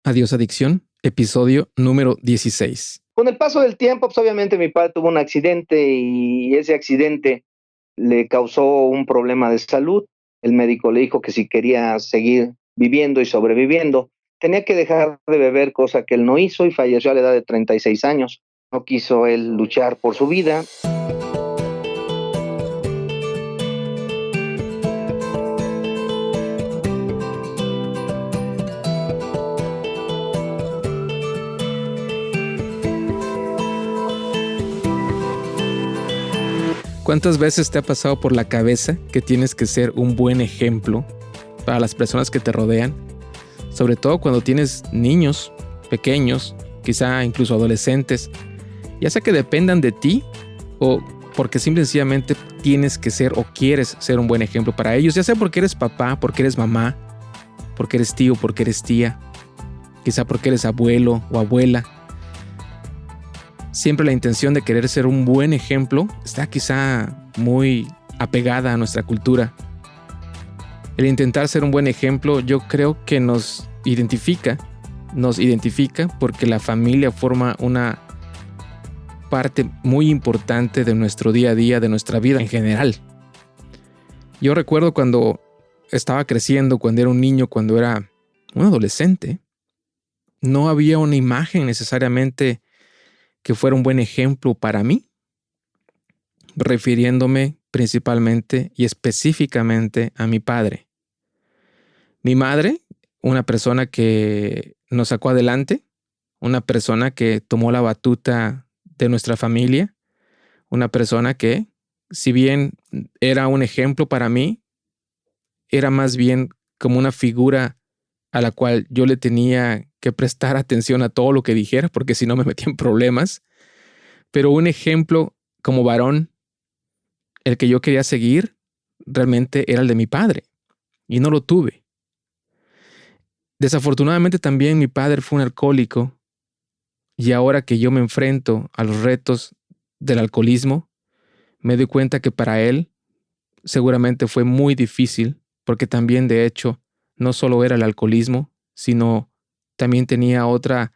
Adiós Adicción, episodio número 16. Con el paso del tiempo, pues obviamente mi padre tuvo un accidente y ese accidente le causó un problema de salud. El médico le dijo que si quería seguir viviendo y sobreviviendo, tenía que dejar de beber, cosa que él no hizo, y falleció a la edad de 36 años. No quiso él luchar por su vida. ¿Cuántas veces te ha pasado por la cabeza que tienes que ser un buen ejemplo para las personas que te rodean? Sobre todo cuando tienes niños pequeños, quizá incluso adolescentes, ya sea que dependan de ti o porque simple y sencillamente tienes que ser o quieres ser un buen ejemplo para ellos, ya sea porque eres papá, porque eres mamá, porque eres tío, porque eres tía, quizá porque eres abuelo o abuela. Siempre la intención de querer ser un buen ejemplo está quizá muy apegada a nuestra cultura. El intentar ser un buen ejemplo yo creo que nos identifica porque la familia forma una parte muy importante de nuestro día a día, de nuestra vida en general. Yo recuerdo cuando estaba creciendo, cuando era un niño, cuando era un adolescente, no había una imagen necesariamente que fuera un buen ejemplo para mí, refiriéndome principalmente y específicamente a mi padre. Mi madre, una persona que nos sacó adelante, una persona que tomó la batuta de nuestra familia, una persona que, si bien era un ejemplo para mí, era más bien como una figura a la cual yo le tenía que prestar atención a todo lo que dijera, porque si no me metía en problemas. Pero un ejemplo como varón, el que yo quería seguir, realmente era el de mi padre, y no lo tuve. Desafortunadamente también mi padre fue un alcohólico, y ahora que yo me enfrento a los retos del alcoholismo, me doy cuenta que para él seguramente fue muy difícil, porque también de hecho no solo era el alcoholismo, sino también tenía otra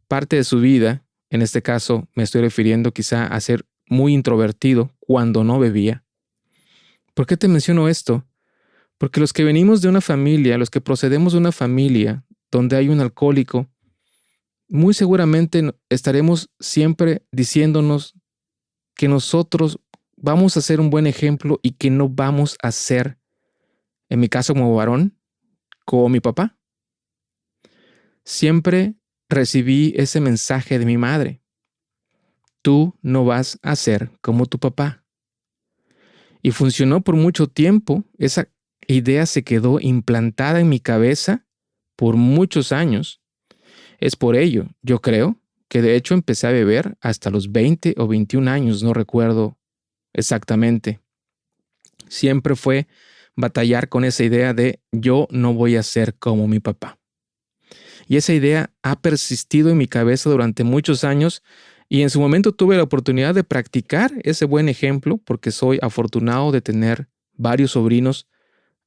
parte de su vida. En este caso me estoy refiriendo quizá a ser muy introvertido cuando no bebía. ¿Por qué te menciono esto? Porque los que venimos de una familia, los que procedemos de una familia donde hay un alcohólico, muy seguramente estaremos siempre diciéndonos que nosotros vamos a ser un buen ejemplo y que no vamos a ser, en mi caso como varón, como mi papá. Siempre recibí ese mensaje de mi madre. Tú no vas a ser como tu papá. Y funcionó por mucho tiempo. Esa idea se quedó implantada en mi cabeza por muchos años. Es por ello, yo creo, que de hecho empecé a beber hasta los 20 o 21 años, no recuerdo exactamente. Siempre fue batallar con esa idea de yo no voy a ser como mi papá. Y esa idea ha persistido en mi cabeza durante muchos años y en su momento tuve la oportunidad de practicar ese buen ejemplo porque soy afortunado de tener varios sobrinos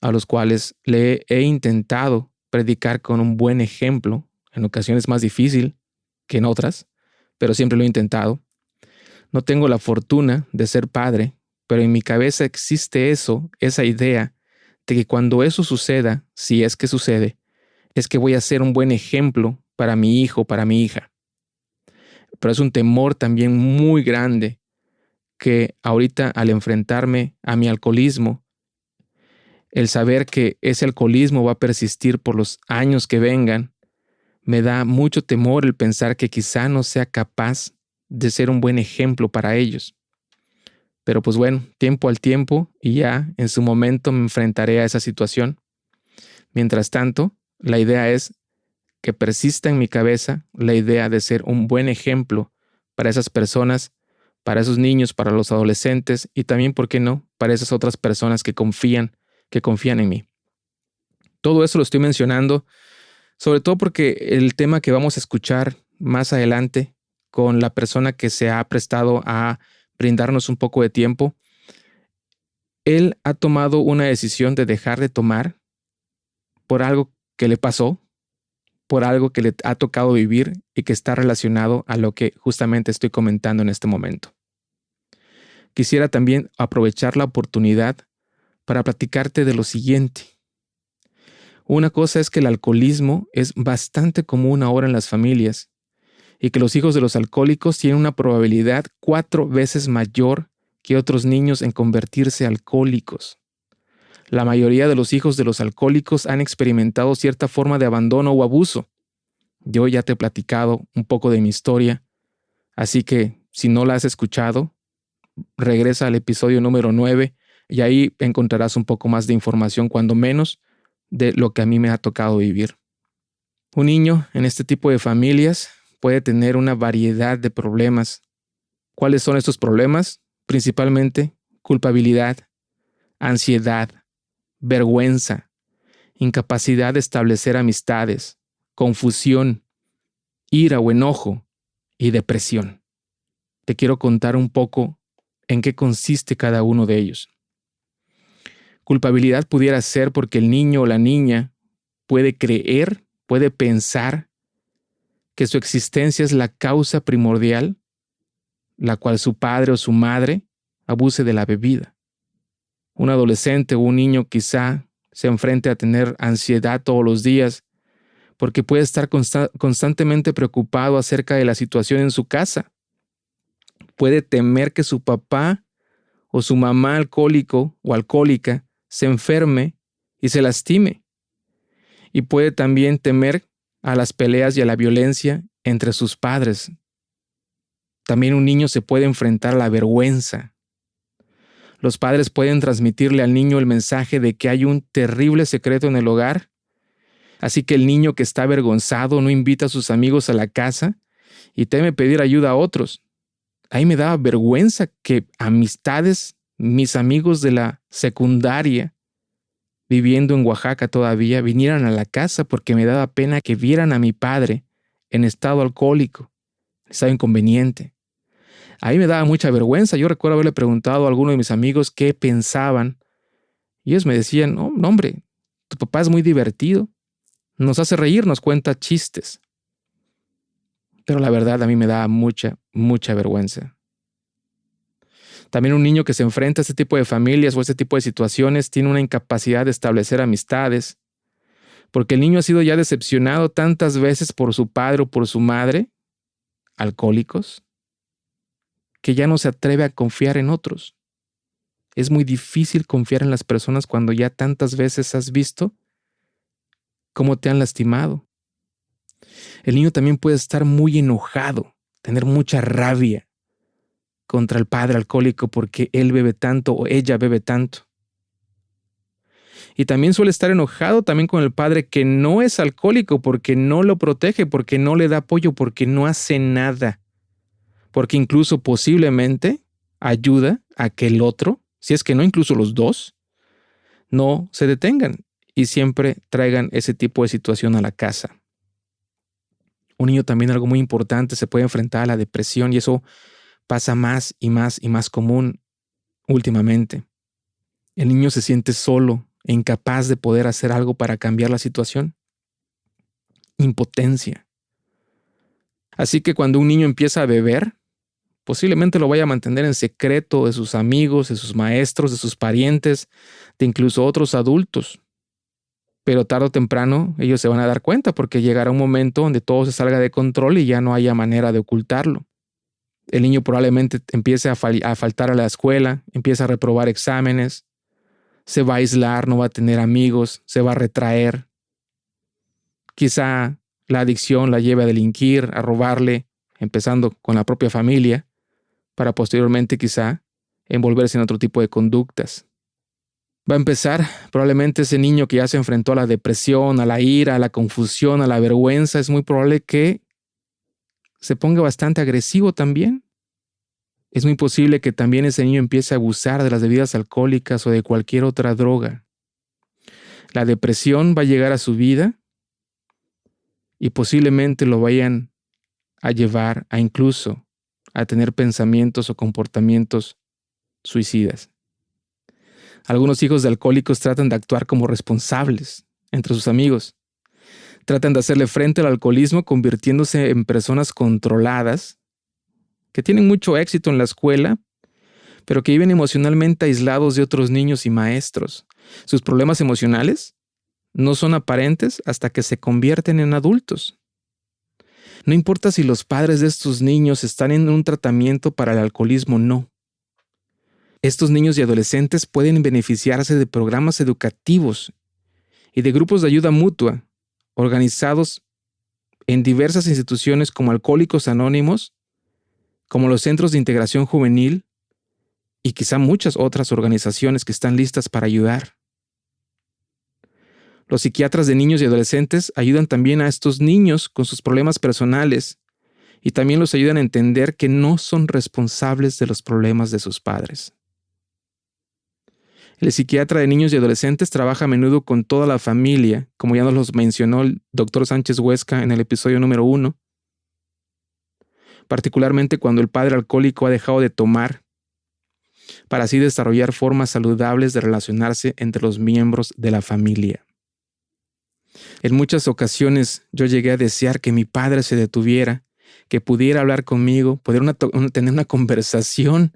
a los cuales le he intentado predicar con un buen ejemplo, en ocasiones más difícil que en otras, pero siempre lo he intentado. No tengo la fortuna de ser padre, pero en mi cabeza existe eso, esa idea de que cuando eso suceda, si es que sucede, es que voy a ser un buen ejemplo para mi hijo, para mi hija. Pero es un temor también muy grande que ahorita al enfrentarme a mi alcoholismo, el saber que ese alcoholismo va a persistir por los años que vengan, me da mucho temor el pensar que quizá no sea capaz de ser un buen ejemplo para ellos. Pero pues bueno, tiempo al tiempo y ya en su momento me enfrentaré a esa situación. Mientras tanto, la idea es que persista en mi cabeza la idea de ser un buen ejemplo para esas personas, para esos niños, para los adolescentes y también, ¿por qué no?, para esas otras personas que confían en mí. Todo eso lo estoy mencionando, sobre todo porque el tema que vamos a escuchar más adelante con la persona que se ha prestado a brindarnos un poco de tiempo, él ha tomado una decisión de dejar de tomar por algo que le pasó, por algo que le ha tocado vivir y que está relacionado a lo que justamente estoy comentando en este momento. Quisiera también aprovechar la oportunidad para platicarte de lo siguiente. Una cosa es que el alcoholismo es bastante común ahora en las familias y que los hijos de los alcohólicos tienen una probabilidad 4 veces mayor que otros niños en convertirse alcohólicos. La mayoría de los hijos de los alcohólicos han experimentado cierta forma de abandono o abuso. Yo ya te he platicado un poco de mi historia, así que si no la has escuchado, regresa al episodio número 9 y ahí encontrarás un poco más de información, cuando menos, de lo que a mí me ha tocado vivir. Un niño en este tipo de familias puede tener una variedad de problemas. ¿Cuáles son estos problemas? Principalmente culpabilidad, ansiedad, vergüenza, incapacidad de establecer amistades, confusión, ira o enojo y depresión. Te quiero contar un poco en qué consiste cada uno de ellos. Culpabilidad pudiera ser porque el niño o la niña puede creer, puede pensar que su existencia es la causa primordial, la cual su padre o su madre abuse de la bebida. Un adolescente o un niño quizá se enfrente a tener ansiedad todos los días porque puede estar constantemente preocupado acerca de la situación en su casa. Puede temer que su papá o su mamá alcohólico o alcohólica se enferme y se lastime. Y puede también temer a las peleas y a la violencia entre sus padres. También un niño se puede enfrentar a la vergüenza. Los padres pueden transmitirle al niño el mensaje de que hay un terrible secreto en el hogar, así que el niño que está avergonzado no invita a sus amigos a la casa y teme pedir ayuda a otros. Ahí me daba vergüenza que amistades, mis amigos de la secundaria, viviendo en Oaxaca todavía, vinieran a la casa porque me daba pena que vieran a mi padre en estado alcohólico, en estado inconveniente. Ahí me daba mucha vergüenza. Yo recuerdo haberle preguntado a alguno de mis amigos qué pensaban y ellos me decían, no, hombre, tu papá es muy divertido, nos hace reír, nos cuenta chistes. Pero la verdad a mí me daba mucha, mucha vergüenza. También un niño que se enfrenta a este tipo de familias o a este tipo de situaciones tiene una incapacidad de establecer amistades, porque el niño ha sido ya decepcionado tantas veces por su padre o por su madre, alcohólicos, que ya no se atreve a confiar en otros. Es muy difícil confiar en las personas cuando ya tantas veces has visto cómo te han lastimado. El niño también puede estar muy enojado, tener mucha rabia contra el padre alcohólico porque él bebe tanto o ella bebe tanto. Y también suele estar enojado también con el padre que no es alcohólico porque no lo protege, porque no le da apoyo, porque no hace nada. Porque incluso posiblemente ayuda a que el otro, si es que no incluso los dos, no se detengan y siempre traigan ese tipo de situación a la casa. Un niño también, algo muy importante, se puede enfrentar a la depresión y eso pasa más y más y más común últimamente. El niño se siente solo e incapaz de poder hacer algo para cambiar la situación. Impotencia. Así que cuando un niño empieza a beber, posiblemente lo vaya a mantener en secreto de sus amigos, de sus maestros, de sus parientes, de incluso otros adultos. Pero tarde o temprano ellos se van a dar cuenta porque llegará un momento donde todo se salga de control y ya no haya manera de ocultarlo. El niño probablemente empiece a faltar a la escuela, empieza a reprobar exámenes, se va a aislar, no va a tener amigos, se va a retraer. Quizá la adicción la lleve a delinquir, a robarle, empezando con la propia familia, para posteriormente quizá envolverse en otro tipo de conductas. Va a empezar probablemente ese niño que ya se enfrentó a la depresión, a la ira, a la confusión, a la vergüenza, es muy probable que se ponga bastante agresivo también. Es muy posible que también ese niño empiece a abusar de las bebidas alcohólicas o de cualquier otra droga. La depresión va a llegar a su vida y posiblemente lo vayan a llevar a incluso a tener pensamientos o comportamientos suicidas. Algunos hijos de alcohólicos tratan de actuar como responsables entre sus amigos. Tratan de hacerle frente al alcoholismo convirtiéndose en personas controladas, que tienen mucho éxito en la escuela, pero que viven emocionalmente aislados de otros niños y maestros. Sus problemas emocionales no son aparentes hasta que se convierten en adultos. No importa si los padres de estos niños están en un tratamiento para el alcoholismo o no. Estos niños y adolescentes pueden beneficiarse de programas educativos y de grupos de ayuda mutua organizados en diversas instituciones como Alcohólicos Anónimos, como los Centros de Integración Juvenil y quizá muchas otras organizaciones que están listas para ayudar. Los psiquiatras de niños y adolescentes ayudan también a estos niños con sus problemas personales y también los ayudan a entender que no son responsables de los problemas de sus padres. El psiquiatra de niños y adolescentes trabaja a menudo con toda la familia, como ya nos los mencionó el Dr. Sánchez Huesca en el episodio número 1, particularmente cuando el padre alcohólico ha dejado de tomar, para así desarrollar formas saludables de relacionarse entre los miembros de la familia. En muchas ocasiones yo llegué a desear que mi padre se detuviera, que pudiera hablar conmigo, poder tener una conversación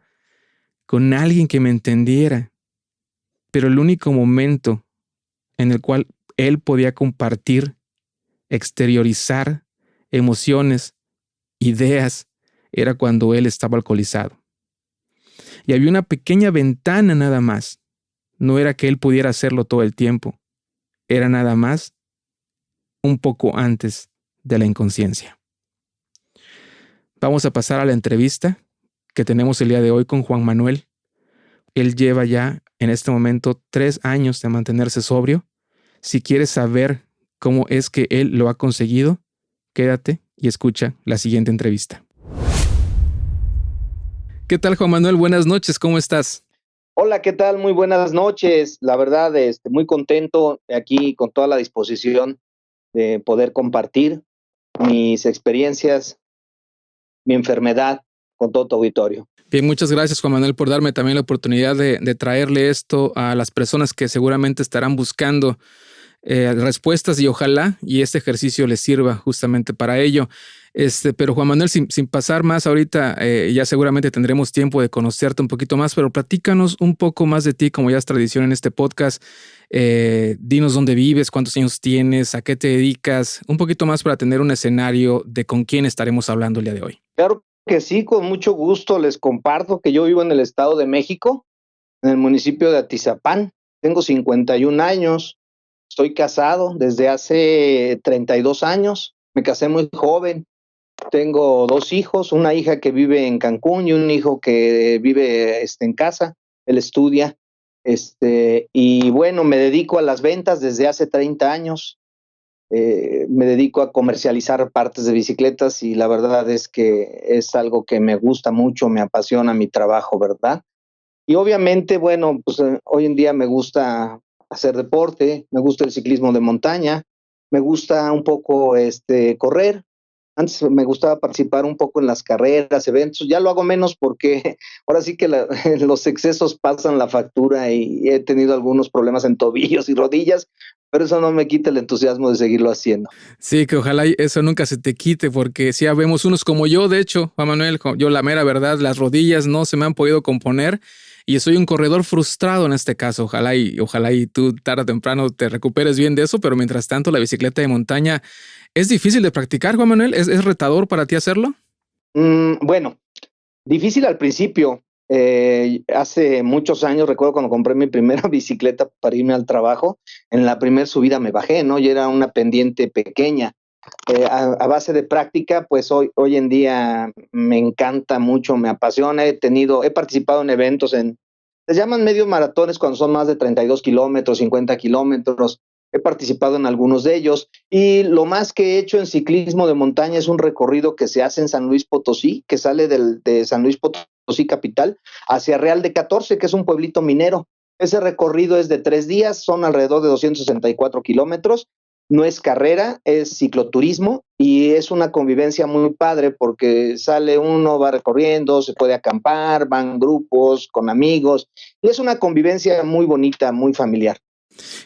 con alguien que me entendiera. Pero el único momento en el cual él podía compartir, exteriorizar emociones, ideas, era cuando él estaba alcoholizado. Y había una pequeña ventana nada más. No era que él pudiera hacerlo todo el tiempo. Era nada más un poco antes de la inconsciencia. Vamos a pasar a la entrevista que tenemos el día de hoy con Juan Manuel. Él lleva ya en este momento 3 años de mantenerse sobrio. Si quieres saber cómo es que él lo ha conseguido, quédate y escucha la siguiente entrevista. ¿Qué tal, Juan Manuel? Buenas noches, ¿cómo estás? Hola, ¿qué tal? Muy buenas noches. La verdad, muy contento aquí con toda la disposición de poder compartir mis experiencias, mi enfermedad con todo tu auditorio. Bien, muchas gracias, Juan Manuel, por darme también la oportunidad de traerle esto a las personas que seguramente estarán buscando respuestas y ojalá y este ejercicio les sirva justamente para ello. Pero Juan Manuel, sin pasar más ahorita, ya seguramente tendremos tiempo de conocerte un poquito más, pero platícanos un poco más de ti, como ya es tradición en este podcast. Dinos dónde vives, cuántos años tienes, a qué te dedicas, un poquito más para tener un escenario de con quién estaremos hablando el día de hoy. Claro que sí, con mucho gusto les comparto que yo vivo en el Estado de México, en el municipio de Atizapán. Tengo 51 años, estoy casado desde hace 32 años, me casé muy joven. Tengo 2 hijos, una hija que vive en Cancún y un hijo que vive en casa. Él estudia. Y bueno, me dedico a las ventas desde hace 30 años. Me dedico a comercializar partes de bicicletas y la verdad es que es algo que me gusta mucho, me apasiona mi trabajo, ¿verdad? Y obviamente, bueno, pues hoy en día me gusta hacer deporte, me gusta el ciclismo de montaña, me gusta un poco correr. Antes me gustaba participar un poco en las carreras, eventos, ya lo hago menos porque ahora sí que los excesos pasan la factura y he tenido algunos problemas en tobillos y rodillas, pero eso no me quita el entusiasmo de seguirlo haciendo. Sí, que ojalá eso nunca se te quite, porque sí habemos unos como yo, de hecho, Juan Manuel, yo la mera verdad, las rodillas no se me han podido componer y soy un corredor frustrado en este caso. Ojalá y tú tarde o temprano te recuperes bien de eso, pero mientras tanto la bicicleta de montaña es difícil de practicar, Juan Manuel. ¿Es retador para ti hacerlo? Bueno, difícil al principio. Hace muchos años, recuerdo cuando compré mi primera bicicleta para irme al trabajo, en la primera subida me bajé, ¿no? Y era una pendiente pequeña. A base de práctica, pues hoy en día me encanta mucho, me apasiona. He participado en eventos se llaman medios maratones cuando son más de 32 kilómetros, 50 kilómetros. He participado en algunos de ellos y lo más que he hecho en ciclismo de montaña es un recorrido que se hace en San Luis Potosí, que sale de San Luis Potosí capital hacia Real de 14, que es un pueblito minero. Ese recorrido es de 3 días, son alrededor de 264 kilómetros. No es carrera, es cicloturismo y es una convivencia muy padre porque sale uno, va recorriendo, se puede acampar, van grupos con amigos y es una convivencia muy bonita, muy familiar.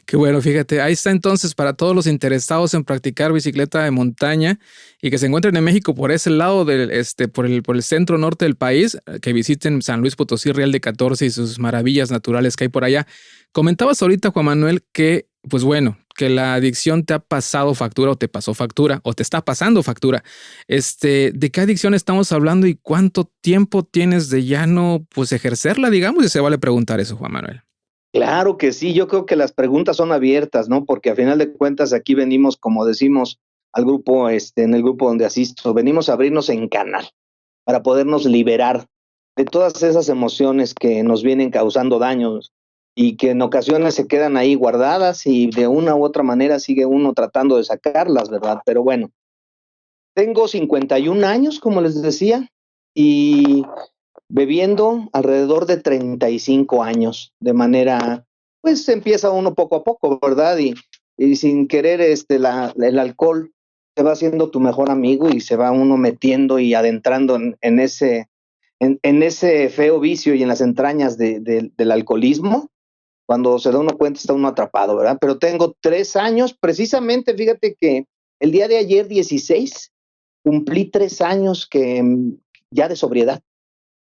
Qué bueno, fíjate, ahí está entonces para todos los interesados en practicar bicicleta de montaña y que se encuentren en México por ese lado del por el centro norte del país, que visiten San Luis Potosí, Real de 14 y sus maravillas naturales que hay por allá. Comentabas ahorita, Juan Manuel, que pues bueno, que la adicción te ha pasado factura o te pasó factura o te está pasando factura. ¿De qué adicción estamos hablando y cuánto tiempo tienes de ya no pues ejercerla, digamos? Y se vale preguntar eso, Juan Manuel. Claro que sí, yo creo que las preguntas son abiertas, ¿no? Porque a final de cuentas aquí venimos, como decimos al grupo, en el grupo donde asisto, venimos a abrirnos en canal para podernos liberar de todas esas emociones que nos vienen causando daños y que en ocasiones se quedan ahí guardadas y de una u otra manera sigue uno tratando de sacarlas, ¿verdad? Pero bueno, tengo 51 años, como les decía, y bebiendo alrededor de 35 años, de manera, pues empieza uno poco a poco, ¿verdad? Y sin querer, el alcohol se va haciendo tu mejor amigo y se va uno metiendo y adentrando en ese feo vicio y en las entrañas del alcoholismo. Cuando se da uno cuenta está uno atrapado, ¿verdad? Pero tengo 3 años, precisamente, fíjate que el día de ayer, 16, cumplí 3 años ya de sobriedad.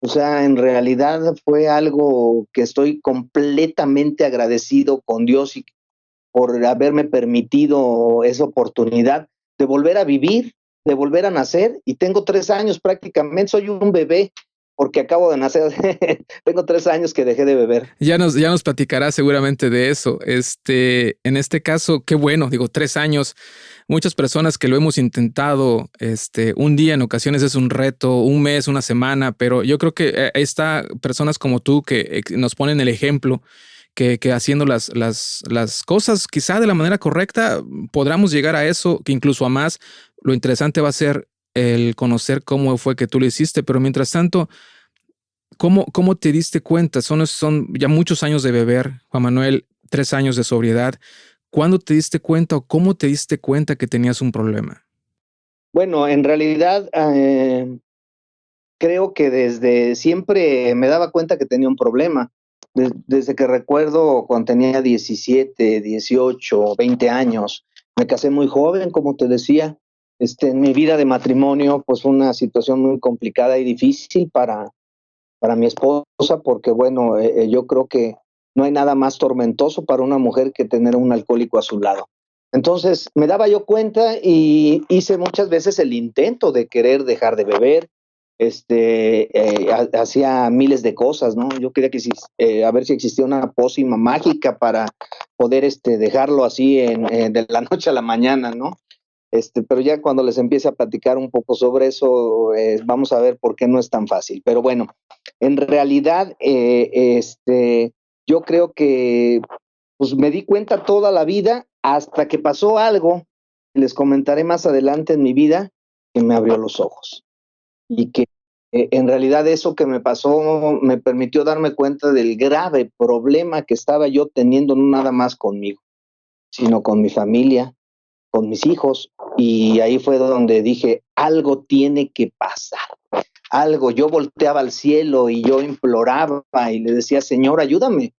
O sea, en realidad fue algo que estoy completamente agradecido con Dios y por haberme permitido esa oportunidad de volver a vivir, de volver a nacer. Y tengo 3 años prácticamente, soy un bebé porque acabo de nacer. Tengo 3 años que dejé de beber. Ya nos platicará seguramente de eso. En este caso, qué bueno, digo, 3 años. Muchas personas que lo hemos intentado, un día en ocasiones es un reto, un mes, una semana, pero yo creo que está personas como tú que nos ponen el ejemplo, que haciendo las cosas quizá de la manera correcta podamos llegar a eso, que incluso a más. Lo interesante va a ser el conocer cómo fue que tú lo hiciste, pero mientras tanto, ¿cómo te diste cuenta? Son ya muchos años de beber, Juan Manuel, 3 años de sobriedad. ¿Cuándo te diste cuenta o cómo te diste cuenta que tenías un problema? Bueno, en realidad creo que desde siempre me daba cuenta que tenía un problema. Desde que recuerdo cuando tenía 17, 18, 20 años, me casé muy joven, como te decía. En mi vida de matrimonio, pues fue una situación muy complicada y difícil para mi esposa, porque bueno, yo creo que no hay nada más tormentoso para una mujer que tener un alcohólico a su lado. Entonces me daba yo cuenta y hice muchas veces el intento de querer dejar de beber. Hacía miles de cosas, ¿no? Yo quería a ver si existía una pócima mágica para poder dejarlo así de la noche a la mañana, ¿no? Pero ya cuando les empiece a platicar un poco sobre eso, vamos a ver por qué no es tan fácil. Pero bueno, en realidad, yo creo que pues me di cuenta toda la vida hasta que pasó algo, les comentaré más adelante en mi vida, que me abrió los ojos. Y que en realidad eso que me pasó me permitió darme cuenta del grave problema que estaba yo teniendo, no nada más conmigo, sino con mi familia, con mis hijos, y ahí fue donde dije, algo tiene que pasar, algo. Yo volteaba al cielo y yo imploraba y le decía, Señor, ayúdame.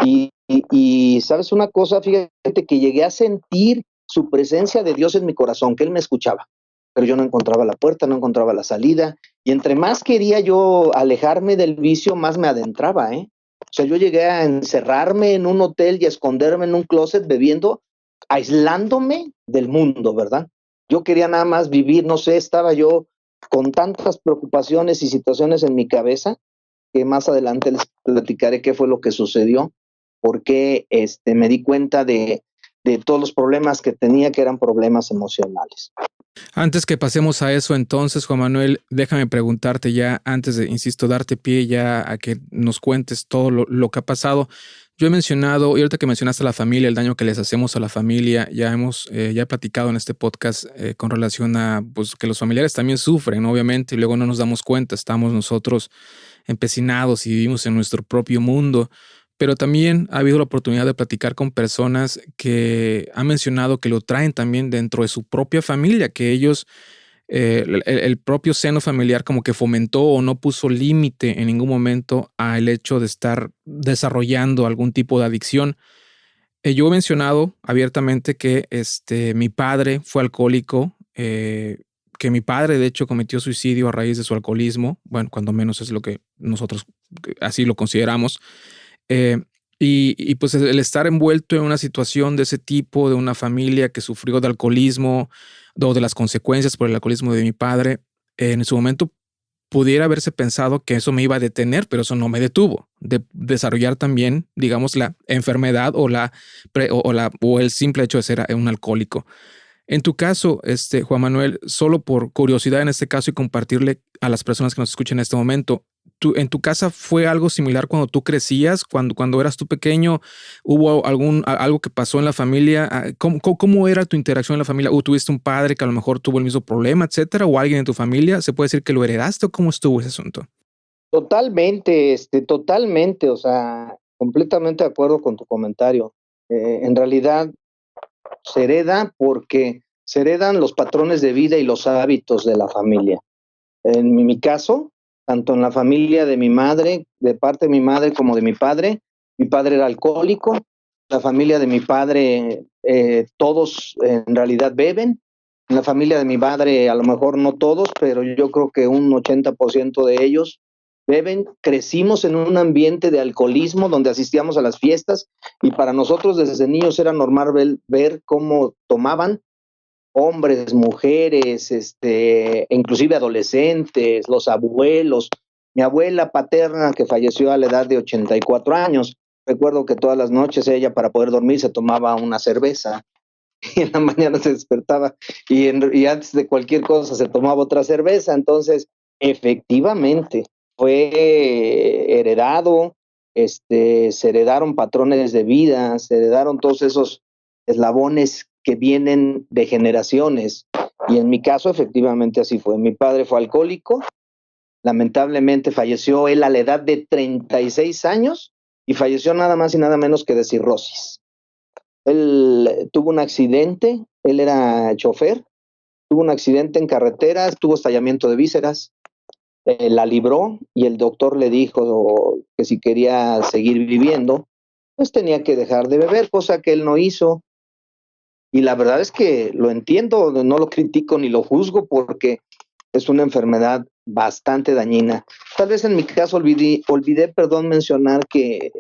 Y ¿sabes una cosa? Fíjate que llegué a sentir su presencia de Dios en mi corazón, que Él me escuchaba, pero yo no encontraba la puerta, no encontraba la salida, y entre más quería yo alejarme del vicio, más me adentraba, ¿eh? O sea, yo llegué a encerrarme en un hotel y a esconderme en un closet bebiendo, aislándome del mundo, ¿verdad? Yo quería nada más vivir, no sé, estaba yo con tantas preocupaciones y situaciones en mi cabeza que más adelante les platicaré qué fue lo que sucedió, porque me di cuenta de todos los problemas que tenía, que eran problemas emocionales. Antes que pasemos a eso, entonces, Juan Manuel, déjame preguntarte ya, antes de, insisto, darte pie ya a que nos cuentes todo lo que ha pasado. Yo he mencionado, y ahorita que mencionaste a la familia, el daño que les hacemos a la familia, ya he platicado en este podcast con relación a pues, que los familiares también sufren, obviamente, y luego no nos damos cuenta, estamos nosotros empecinados y vivimos en nuestro propio mundo. Pero también ha habido la oportunidad de platicar con personas que han mencionado que lo traen también dentro de su propia familia, que ellos, el propio seno familiar como que fomentó o no puso límite en ningún momento al hecho de estar desarrollando algún tipo de adicción. Yo he mencionado abiertamente que mi padre fue alcohólico, que mi padre de hecho cometió suicidio a raíz de su alcoholismo, bueno, cuando menos es lo que nosotros así lo consideramos. Eh, y pues el estar envuelto en una situación de ese tipo, de una familia que sufrió de alcoholismo o de las consecuencias por el alcoholismo de mi padre, en su momento pudiera haberse pensado que eso me iba a detener, pero eso no me detuvo de desarrollar también, digamos, la enfermedad o el simple hecho de ser un alcohólico. En tu caso, Juan Manuel, solo por curiosidad en este caso y compartirle a las personas que nos escuchan en este momento, ¿en tu casa fue algo similar cuando tú crecías, cuando eras tú pequeño? ¿Hubo algo que pasó en la familia? ¿Cómo era tu interacción en la familia? ¿O tuviste un padre que a lo mejor tuvo el mismo problema, etcétera? ¿O alguien en tu familia? ¿Se puede decir que lo heredaste o cómo estuvo ese asunto? Totalmente, totalmente, o sea, completamente de acuerdo con tu comentario. En realidad se hereda porque se heredan los patrones de vida y los hábitos de la familia. En mi caso, tanto en la familia de mi madre, de parte de mi madre como de mi padre era alcohólico, la familia de mi padre, todos en realidad beben, en la familia de mi madre a lo mejor no todos, pero yo creo que un 80% de ellos beben. Crecimos en un ambiente de alcoholismo donde asistíamos a las fiestas y para nosotros desde niños era normal ver cómo tomaban hombres, mujeres, inclusive adolescentes, los abuelos. Mi abuela paterna, que falleció a la edad de 84 años, recuerdo que todas las noches ella, para poder dormir, se tomaba una cerveza y en la mañana se despertaba y antes de cualquier cosa se tomaba otra cerveza. Entonces, efectivamente, fue heredado, se heredaron patrones de vida, se heredaron todos esos eslabones que vienen de generaciones. Y en mi caso, efectivamente, así fue. Mi padre fue alcohólico, lamentablemente falleció él a la edad de 36 años y falleció nada más y nada menos que de cirrosis. Él tuvo un accidente, él era chofer, tuvo un accidente en carretera, tuvo estallamiento de vísceras, la libró y el doctor le dijo que si quería seguir viviendo, pues tenía que dejar de beber, cosa que él no hizo. Y la verdad es que lo entiendo, no lo critico ni lo juzgo porque es una enfermedad bastante dañina. Tal vez en mi caso olvidé, mencionar que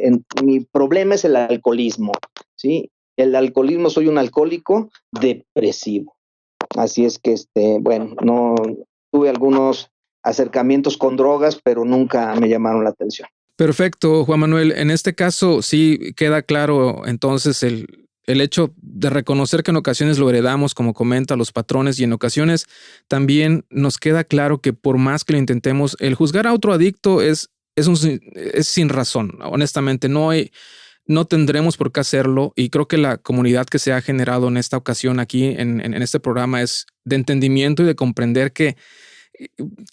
mi problema es el alcoholismo, ¿sí? El alcoholismo, soy un alcohólico depresivo. Así es que, bueno, no tuve algunos acercamientos con drogas, pero nunca me llamaron la atención. Perfecto, Juan Manuel. En este caso sí queda claro entonces el hecho de reconocer que en ocasiones lo heredamos, como comenta, los patrones, y en ocasiones también nos queda claro que por más que lo intentemos, el juzgar a otro adicto es sin razón. Honestamente, no tendremos por qué hacerlo, y creo que la comunidad que se ha generado en esta ocasión aquí en este programa es de entendimiento y de comprender que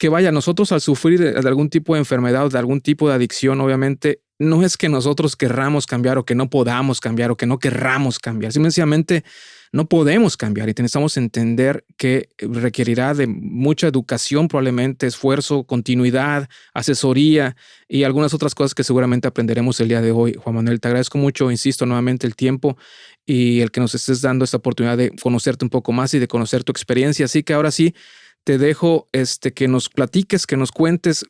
vaya, nosotros al sufrir de algún tipo de enfermedad o de algún tipo de adicción, obviamente, no es que nosotros querramos cambiar o que no podamos cambiar o que no querramos cambiar. Simplemente no podemos cambiar y necesitamos entender que requerirá de mucha educación, probablemente esfuerzo, continuidad, asesoría y algunas otras cosas que seguramente aprenderemos el día de hoy. Juan Manuel, te agradezco mucho, insisto nuevamente, el tiempo y el que nos estés dando esta oportunidad de conocerte un poco más y de conocer tu experiencia. Así que ahora sí, te dejo que nos platiques, que nos cuentes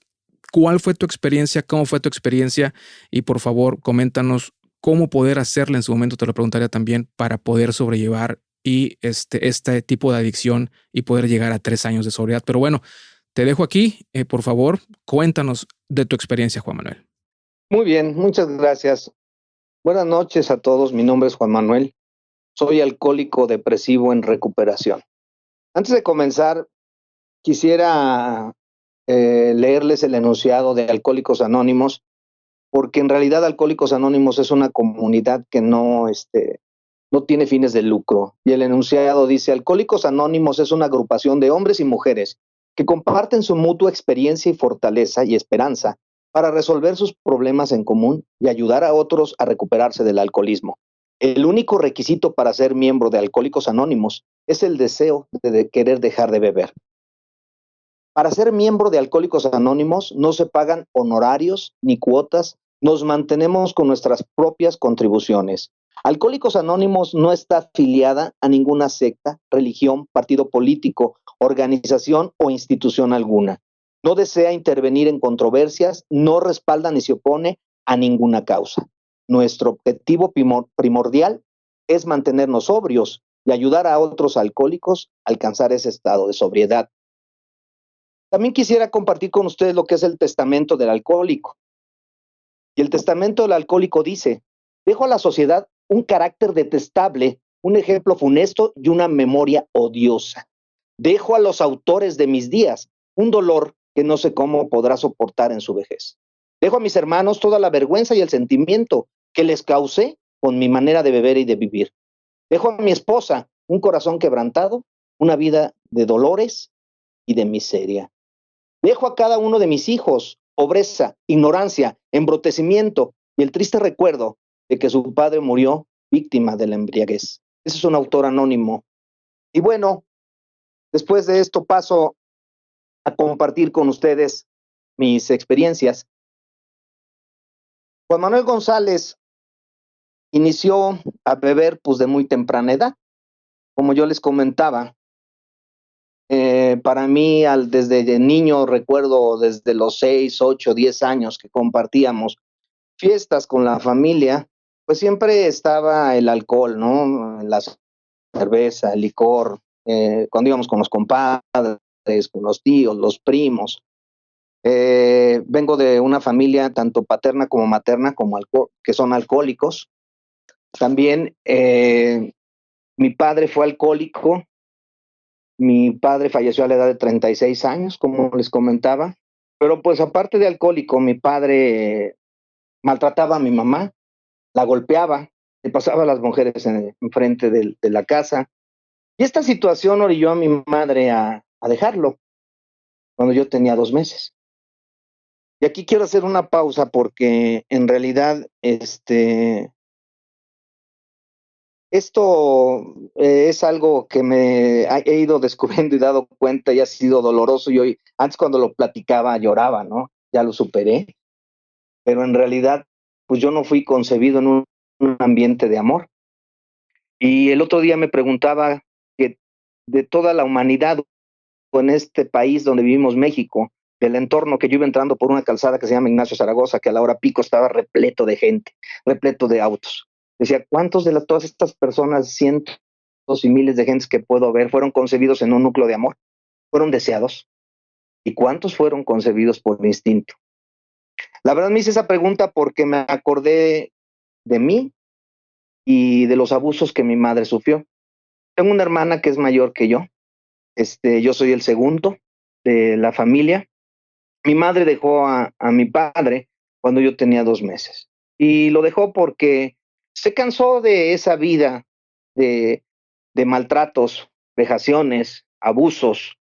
cuál fue tu experiencia, cómo fue tu experiencia y por favor coméntanos cómo poder hacerla en su momento, te lo preguntaría también, para poder sobrellevar y este tipo de adicción y poder llegar a 3 años de sobriedad. Pero bueno, te dejo aquí, por favor, cuéntanos de tu experiencia, Juan Manuel. Muy bien, muchas gracias. Buenas noches a todos, mi nombre es Juan Manuel, soy alcohólico depresivo en recuperación. Antes de comenzar, quisiera leerles el enunciado de Alcohólicos Anónimos, porque en realidad Alcohólicos Anónimos es una comunidad que no tiene fines de lucro. Y el enunciado dice: Alcohólicos Anónimos es una agrupación de hombres y mujeres que comparten su mutua experiencia y fortaleza y esperanza para resolver sus problemas en común y ayudar a otros a recuperarse del alcoholismo. El único requisito para ser miembro de Alcohólicos Anónimos es el deseo de querer dejar de beber. Para ser miembro de Alcohólicos Anónimos no se pagan honorarios ni cuotas Nos mantenemos con nuestras propias contribuciones. Alcohólicos Anónimos no está afiliada a ninguna secta, religión, partido político, organización o institución alguna. No desea intervenir en controversias, no respalda ni se opone a ninguna causa. Nuestro objetivo primordial es mantenernos sobrios y ayudar a otros alcohólicos a alcanzar ese estado de sobriedad. También quisiera compartir con ustedes lo que es el testamento del alcohólico. Y el testamento del alcohólico dice: dejo a la sociedad un carácter detestable, un ejemplo funesto y una memoria odiosa. Dejo a los autores de mis días un dolor que no sé cómo podrá soportar en su vejez. Dejo a mis hermanos toda la vergüenza y el sentimiento que les causé con mi manera de beber y de vivir. Dejo a mi esposa un corazón quebrantado, una vida de dolores y de miseria. Dejo a cada uno de mis hijos pobreza, ignorancia, embrutecimiento y el triste recuerdo de que su padre murió víctima de la embriaguez. Ese es un autor anónimo. Y bueno, después de esto paso a compartir con ustedes mis experiencias. Juan Manuel González inició a beber pues de muy temprana edad. Como yo les comentaba, para mí desde niño recuerdo desde los 6, 8, 10 años que compartíamos fiestas con la familia, pues siempre estaba el alcohol, ¿no? La cerveza, el licor, cuando íbamos con los compadres, con los tíos, los primos. Vengo de una familia tanto paterna como materna que son alcohólicos. También mi padre fue alcohólico. Mi padre falleció a la edad de 36 años, como les comentaba. Pero pues aparte de alcohólico, mi padre maltrataba a mi mamá, la golpeaba, le pasaba a las mujeres enfrente de la casa. Y esta situación orilló a mi madre a dejarlo cuando yo tenía 2 meses. Y aquí quiero hacer una pausa porque en realidad esto es algo que me he ido descubriendo y dado cuenta y ha sido doloroso. Y hoy, antes cuando lo platicaba lloraba, ¿no? Ya lo superé. Pero en realidad, pues yo no fui concebido en un ambiente de amor. Y el otro día me preguntaba que de toda la humanidad o en este país donde vivimos, México, del entorno, que yo iba entrando por una calzada que se llama Ignacio Zaragoza, que a la hora pico estaba repleto de gente, repleto de autos. Decía, ¿cuántos de todas estas personas, cientos y miles de gentes que puedo ver, fueron concebidos en un núcleo de amor? ¿Fueron deseados? ¿Y cuántos fueron concebidos por instinto? La verdad me hice esa pregunta porque me acordé de mí y de los abusos que mi madre sufrió. Tengo una hermana que es mayor que yo. Yo soy el segundo de la familia. Mi madre dejó a mi padre cuando yo tenía 2 meses. Y lo dejó porque se cansó de esa vida de, de maltratos, vejaciones, abusos,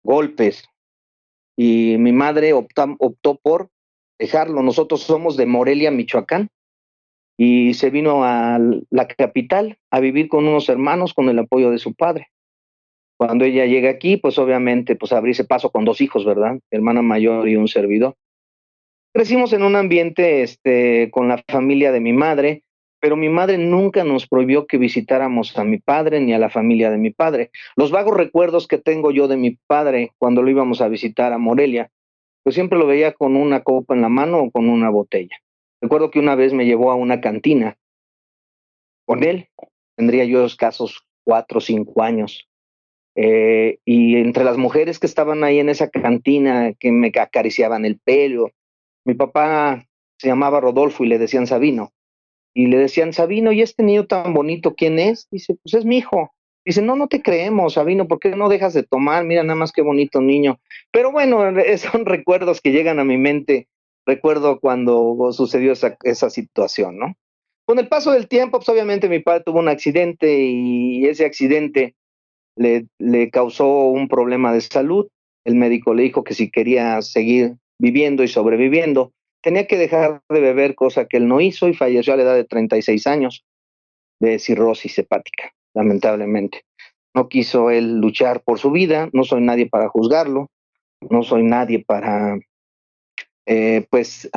golpes. Y mi madre optó por dejarlo. Nosotros somos de Morelia, Michoacán, y se vino a la capital a vivir con unos hermanos con el apoyo de su padre. Cuando ella llega aquí, pues obviamente, pues abrirse paso con 2 hijos, ¿verdad? Hermana mayor y un servidor. Crecimos en un ambiente con la familia de mi madre, pero mi madre nunca nos prohibió que visitáramos a mi padre ni a la familia de mi padre. Los vagos recuerdos que tengo yo de mi padre cuando lo íbamos a visitar a Morelia, pues siempre lo veía con una copa en la mano o con una botella. Recuerdo que una vez me llevó a una cantina con él, tendría yo escasos 4 o 5 años. Y entre las mujeres que estaban ahí en esa cantina, que me acariciaban el pelo, mi papá se llamaba Rodolfo y le decían Sabino. Y le decían, Sabino, ¿y este niño tan bonito quién es? Dice, pues es mi hijo. Dice, no, no te creemos, Sabino, ¿por qué no dejas de tomar? Mira nada más qué bonito niño. Pero bueno, son recuerdos que llegan a mi mente. Recuerdo cuando sucedió esa situación, ¿no? Con el paso del tiempo, pues obviamente mi padre tuvo un accidente y ese accidente le causó un problema de salud. El médico le dijo que si quería seguir viviendo y sobreviviendo, tenía que dejar de beber, cosa que él no hizo, y falleció a la edad de 36 años de cirrosis hepática, lamentablemente. No quiso él luchar por su vida, no soy nadie para juzgarlo, no soy nadie para, pues,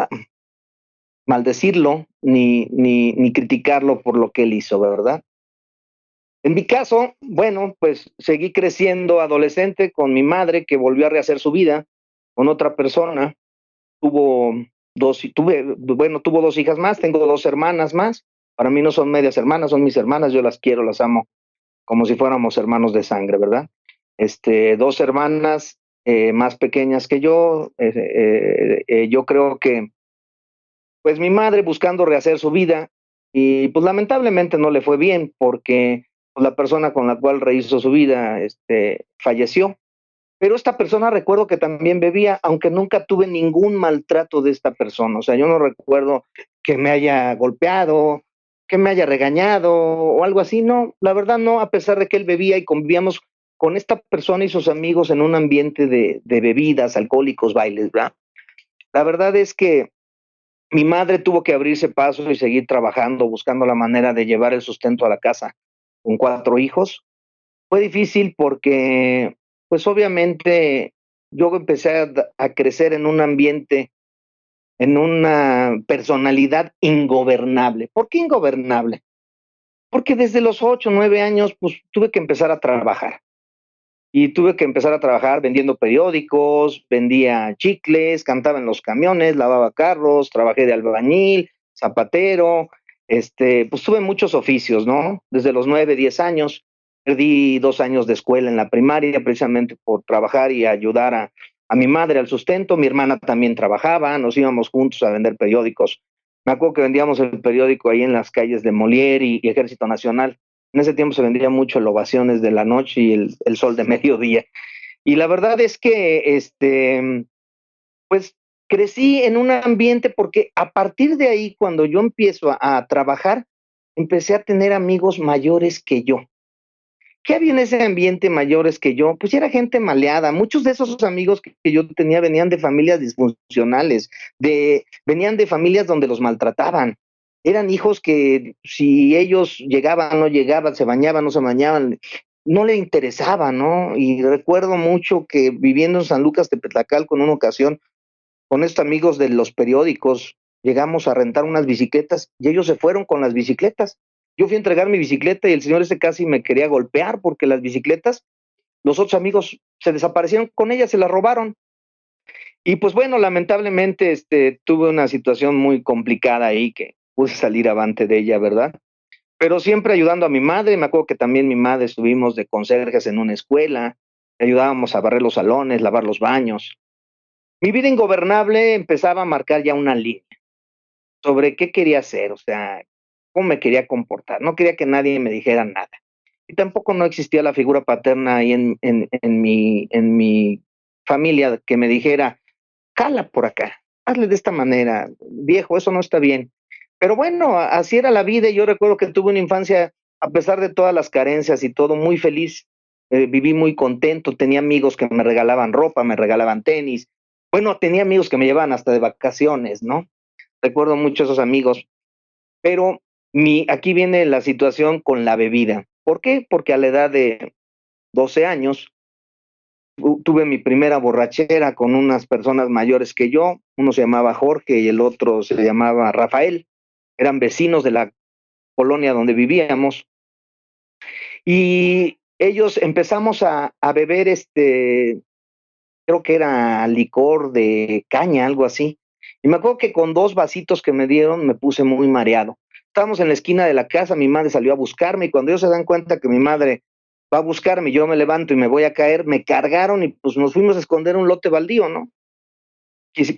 maldecirlo ni criticarlo por lo que él hizo, ¿verdad? En mi caso, bueno, pues seguí creciendo adolescente con mi madre que volvió a rehacer su vida con otra persona. Tuvo tuvo dos hijas más, tengo dos hermanas más. Para mí no son medias hermanas, son mis hermanas, yo las quiero, las amo como si fuéramos hermanos de sangre, ¿verdad? Dos hermanas más pequeñas que yo. Yo creo que, pues mi madre buscando rehacer su vida y pues lamentablemente no le fue bien porque pues, la persona con la cual rehizo su vida falleció. Pero esta persona recuerdo que también bebía, aunque nunca tuve ningún maltrato de esta persona. O sea, yo no recuerdo que me haya golpeado, que me haya regañado o algo así. No, la verdad no, a pesar de que él bebía y convivíamos con esta persona y sus amigos en un ambiente de bebidas, alcohólicos, bailes, ¿verdad? La verdad es que mi madre tuvo que abrirse paso y seguir trabajando, buscando la manera de llevar el sustento a la casa con cuatro hijos. Fue difícil porque, pues obviamente, yo empecé a crecer en un ambiente, en una personalidad ingobernable. ¿Por qué ingobernable? Porque desde los 8, 9 años, pues tuve que empezar a trabajar. Y tuve que empezar a trabajar vendiendo periódicos, vendía chicles, cantaba en los camiones, lavaba carros, trabajé de albañil, zapatero, pues tuve muchos oficios, ¿no? Desde los 9, 10 años, perdí 2 años de escuela en la primaria precisamente por trabajar y ayudar a mi madre al sustento. Mi hermana también trabajaba, nos íbamos juntos a vender periódicos. Me acuerdo que vendíamos el periódico ahí en las calles de Molière y Ejército Nacional. En ese tiempo se vendía mucho el Ovaciones de la Noche y el Sol de Mediodía. Y la verdad es que, pues, crecí en un ambiente porque a partir de ahí, cuando yo empiezo a trabajar, empecé a tener amigos mayores que yo. ¿Qué había en ese ambiente mayores que yo? Pues era gente maleada. Muchos de esos amigos que yo tenía venían de familias disfuncionales, venían de familias donde los maltrataban. Eran hijos que si ellos llegaban, no llegaban, se bañaban, no se bañaban, no le interesaba, ¿no? Y recuerdo mucho que viviendo en San Lucas de Petlacal con una ocasión, con estos amigos de los periódicos, llegamos a rentar unas bicicletas y ellos se fueron con las bicicletas. Yo fui a entregar mi bicicleta y el señor ese casi me quería golpear porque las bicicletas, los otros amigos se desaparecieron con ellas, se las robaron. Y pues bueno, lamentablemente tuve una situación muy complicada ahí que pude salir avante de ella, ¿verdad? Pero siempre ayudando a mi madre. Me acuerdo que también mi madre estuvimos de conserjes en una escuela, ayudábamos a barrer los salones, lavar los baños. Mi vida ingobernable empezaba a marcar ya una línea sobre qué quería hacer, o sea, cómo me quería comportar. No quería que nadie me dijera nada. Y tampoco no existía la figura paterna ahí en mi familia que me dijera, cala por acá, hazle de esta manera, viejo, eso no está bien. Pero bueno, así era la vida y yo recuerdo que tuve una infancia, a pesar de todas las carencias y todo, muy feliz. Viví muy contento, tenía amigos que me regalaban ropa, me regalaban tenis. Bueno, tenía amigos que me llevaban hasta de vacaciones, ¿no? Recuerdo mucho esos amigos, pero aquí viene la situación con la bebida. ¿Por qué? Porque a la edad de 12 años tuve mi primera borrachera con unas personas mayores que yo. Uno se llamaba Jorge y el otro se llamaba Rafael. Eran vecinos de la colonia donde vivíamos. Y ellos empezamos a beber creo que era licor de caña, algo así. Y me acuerdo que con 2 vasitos que me dieron me puse muy mareado. Estábamos en la esquina de la casa, mi madre salió a buscarme y cuando ellos se dan cuenta que mi madre va a buscarme, yo me levanto y me voy a caer, me cargaron y pues nos fuimos a esconder un lote baldío, ¿no?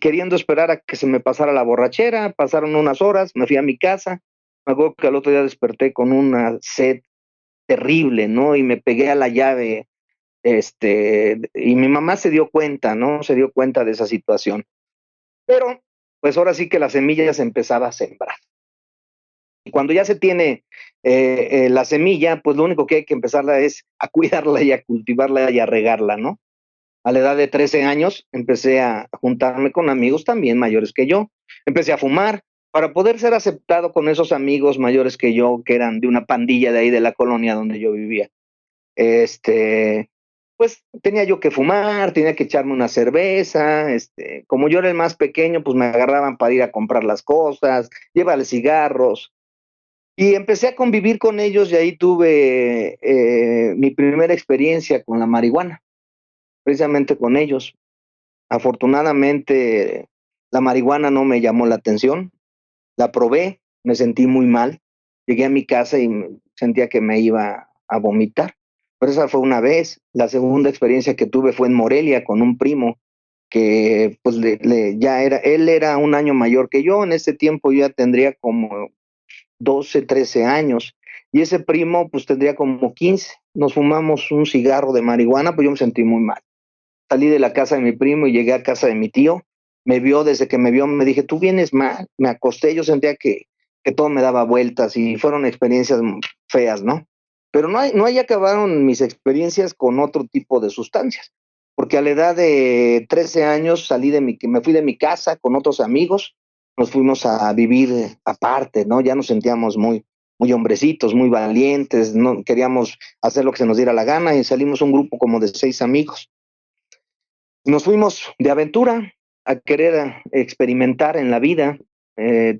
Queriendo esperar a que se me pasara la borrachera. Pasaron unas horas, me fui a mi casa. Me acuerdo que al otro día desperté con una sed terrible, ¿no? Y me pegué a la llave, y mi mamá se dio cuenta, ¿no? Se dio cuenta de esa situación. Pero, pues ahora sí que la semilla se empezaba a sembrar. Y cuando ya se tiene la semilla, pues lo único que hay que empezarla es a cuidarla y a cultivarla y a regarla, ¿no? A la edad de 13 años empecé a juntarme con amigos también mayores que yo. Empecé a fumar para poder ser aceptado con esos amigos mayores que yo, que eran de una pandilla de ahí de la colonia donde yo vivía. pues tenía yo que fumar, tenía que echarme una cerveza, como yo era el más pequeño, pues me agarraban para ir a comprar las cosas, llévale cigarros, y empecé a convivir con ellos y ahí tuve mi primera experiencia con la marihuana, precisamente con ellos. Afortunadamente, la marihuana no me llamó la atención, la probé, me sentí muy mal, llegué a mi casa y sentía que me iba a vomitar. Pero esa fue una vez. La segunda experiencia que tuve fue en Morelia con un primo que pues ya era, él era un año mayor que yo, en ese tiempo yo ya tendría como 12, 13 años, y ese primo pues tendría como 15. Nos fumamos un cigarro de marihuana, pues yo me sentí muy mal. Salí de la casa de mi primo y llegué a casa de mi tío. Me vio, desde que me vio, me dije, tú vienes mal. Me acosté, yo sentía que todo me daba vueltas y fueron experiencias feas, ¿no? Pero no ahí acabaron mis experiencias con otro tipo de sustancias. Porque a la edad de 13 años me fui de mi casa con otros amigos, nos fuimos a vivir aparte, ¿no? Ya nos sentíamos muy hombrecitos, muy valientes, no queríamos hacer lo que se nos diera la gana y salimos un grupo como de 6 amigos. Nos fuimos de aventura a querer experimentar en la vida.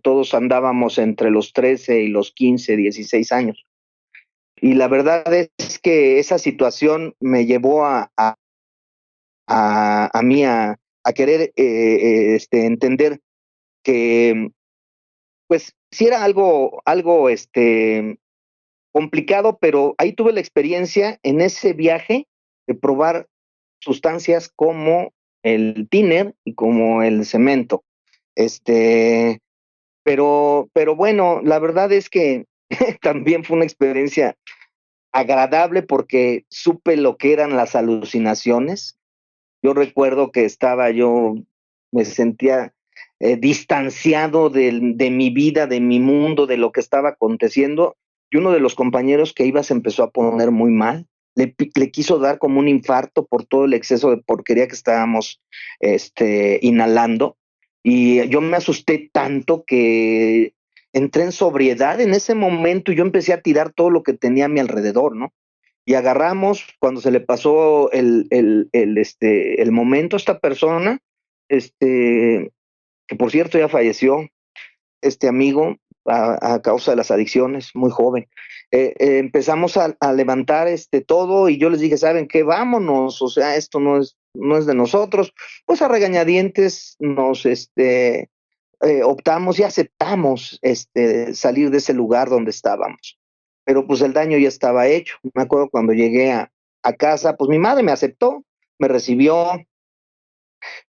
Todos andábamos entre los 13 y los 15, 16 años. Y la verdad es que esa situación me llevó a mí a querer entender que, pues, sí era algo complicado, pero ahí tuve la experiencia en ese viaje de probar sustancias como el tiner y como el cemento. Este, pero bueno, la verdad es que también fue una experiencia agradable porque supe lo que eran las alucinaciones. Yo recuerdo que me sentía distanciado de mi vida, de mi mundo, de lo que estaba aconteciendo. Y uno de los compañeros que iba se empezó a poner muy mal. Le quiso dar como un infarto por todo el exceso de porquería que estábamos inhalando. Y yo me asusté tanto que entré en sobriedad en ese momento y yo empecé a tirar todo lo que tenía a mi alrededor, ¿no? Y agarramos, cuando se le pasó el momento a esta persona, que por cierto ya falleció, este amigo, a causa de las adicciones, muy joven. Empezamos a levantar todo y yo les dije, ¿saben qué? Vámonos, o sea, esto no es de nosotros. Pues a regañadientes nos optamos y aceptamos salir de ese lugar donde estábamos. Pero pues el daño ya estaba hecho. Me acuerdo cuando llegué a casa, pues mi madre me aceptó, me recibió,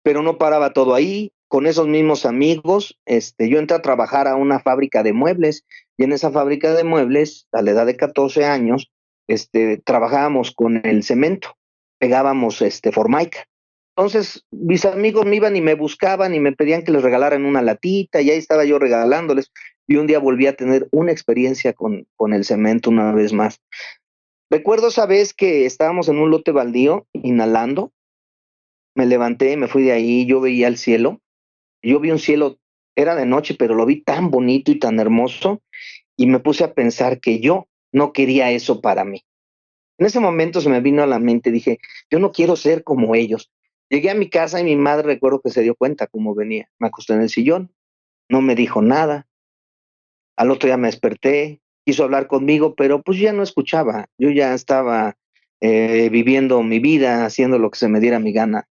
pero no paraba todo ahí. Con esos mismos amigos, yo entré a trabajar a una fábrica de muebles y en esa fábrica de muebles, a la edad de 14 años, trabajábamos con el cemento, pegábamos formaica. Entonces, mis amigos me iban y me buscaban y me pedían que les regalaran una latita y ahí estaba yo regalándoles. Y un día volví a tener una experiencia con el cemento una vez más. Recuerdo esa vez que estábamos en un lote baldío inhalando, me levanté, me fui de ahí, yo veía el cielo, yo vi un cielo, era de noche, pero lo vi tan bonito y tan hermoso y me puse a pensar que yo no quería eso para mí. En ese momento se me vino a la mente, dije, yo no quiero ser como ellos. Llegué a mi casa y mi madre recuerdo que se dio cuenta cómo venía. Me acosté en el sillón, no me dijo nada. Al otro día me desperté, quiso hablar conmigo, pero pues ya no escuchaba. Yo ya estaba viviendo mi vida, haciendo lo que se me diera mi gana.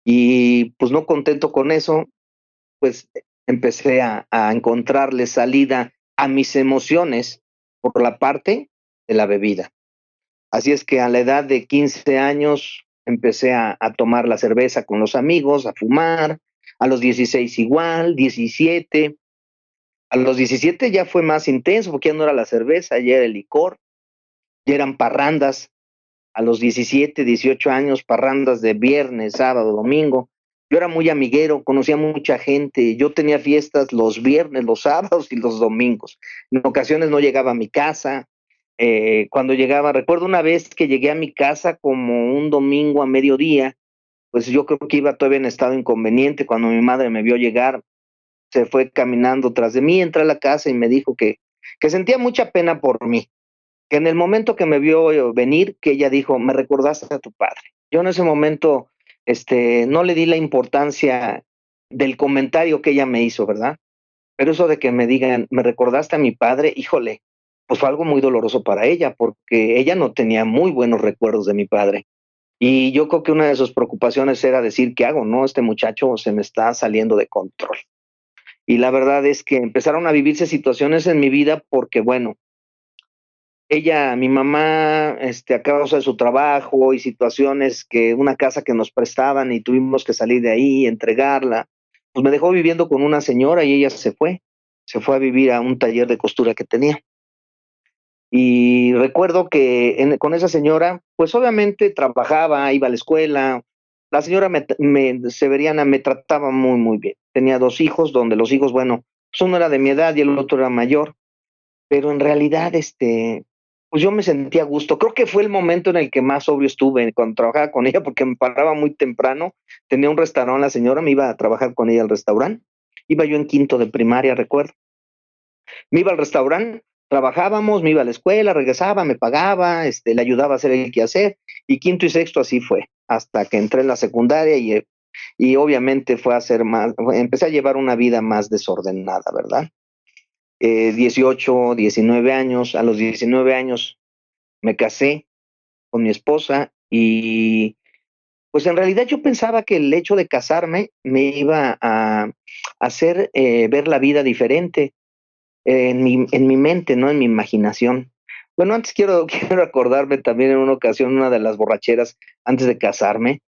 Y pues no contento con eso, pues empecé a encontrarle salida a mis emociones por la parte de la bebida. Así es que a la edad de 15 años empecé a tomar la cerveza con los amigos, a fumar, a los 16 igual, 17. A los 17 ya fue más intenso porque ya no era la cerveza, ya era el licor, ya eran parrandas. A los 17, 18 años, parrandas de viernes, sábado, domingo. Yo era muy amiguero, conocía mucha gente, yo tenía fiestas los viernes, los sábados y los domingos. En ocasiones no llegaba a mi casa. Cuando llegaba, recuerdo una vez que llegué a mi casa como un domingo a mediodía, pues yo creo que iba todavía en estado inconveniente. Cuando mi madre me vio llegar, se fue caminando tras de mí, entré a la casa y me dijo que sentía mucha pena por mí, que en el momento que me vio venir, que ella dijo, me recordaste a tu padre. Yo en ese momento, no le di la importancia del comentario que ella me hizo, ¿verdad? Pero eso de que me digan, me recordaste a mi padre, híjole, pues fue algo muy doloroso para ella, porque ella no tenía muy buenos recuerdos de mi padre. Y yo creo que una de sus preocupaciones era decir, ¿qué hago? No, este muchacho se me está saliendo de control. Y la verdad es que empezaron a vivirse situaciones en mi vida porque, bueno, ella, mi mamá, a causa de su trabajo y situaciones que una casa que nos prestaban y tuvimos que salir de ahí, entregarla, pues me dejó viviendo con una señora y ella se fue a vivir a un taller de costura que tenía. Y recuerdo que con esa señora, pues obviamente trabajaba, iba a la escuela. La señora Severiana me trataba muy, muy bien. Tenía dos hijos, donde los hijos, bueno, pues uno era de mi edad y el otro era mayor, pero en realidad, pues yo me sentía a gusto. Creo que fue el momento en el que más sobrio estuve cuando trabajaba con ella, porque me paraba muy temprano. Tenía un restaurante, la señora, me iba a trabajar con ella al restaurante. Iba yo en quinto de primaria, recuerdo. Me iba al restaurante, trabajábamos, me iba a la escuela, regresaba, me pagaba, le ayudaba a hacer el quehacer, y quinto y sexto así fue, hasta que entré en la secundaria y obviamente fue a ser más, empecé a llevar una vida más desordenada, ¿verdad? 18, 19 años, a los 19 años me casé con mi esposa y pues en realidad yo pensaba que el hecho de casarme me iba a hacer ver la vida diferente en mi mente, ¿no? En mi imaginación. Bueno, antes quiero acordarme también en una ocasión, una de las borracheras, antes de casarme,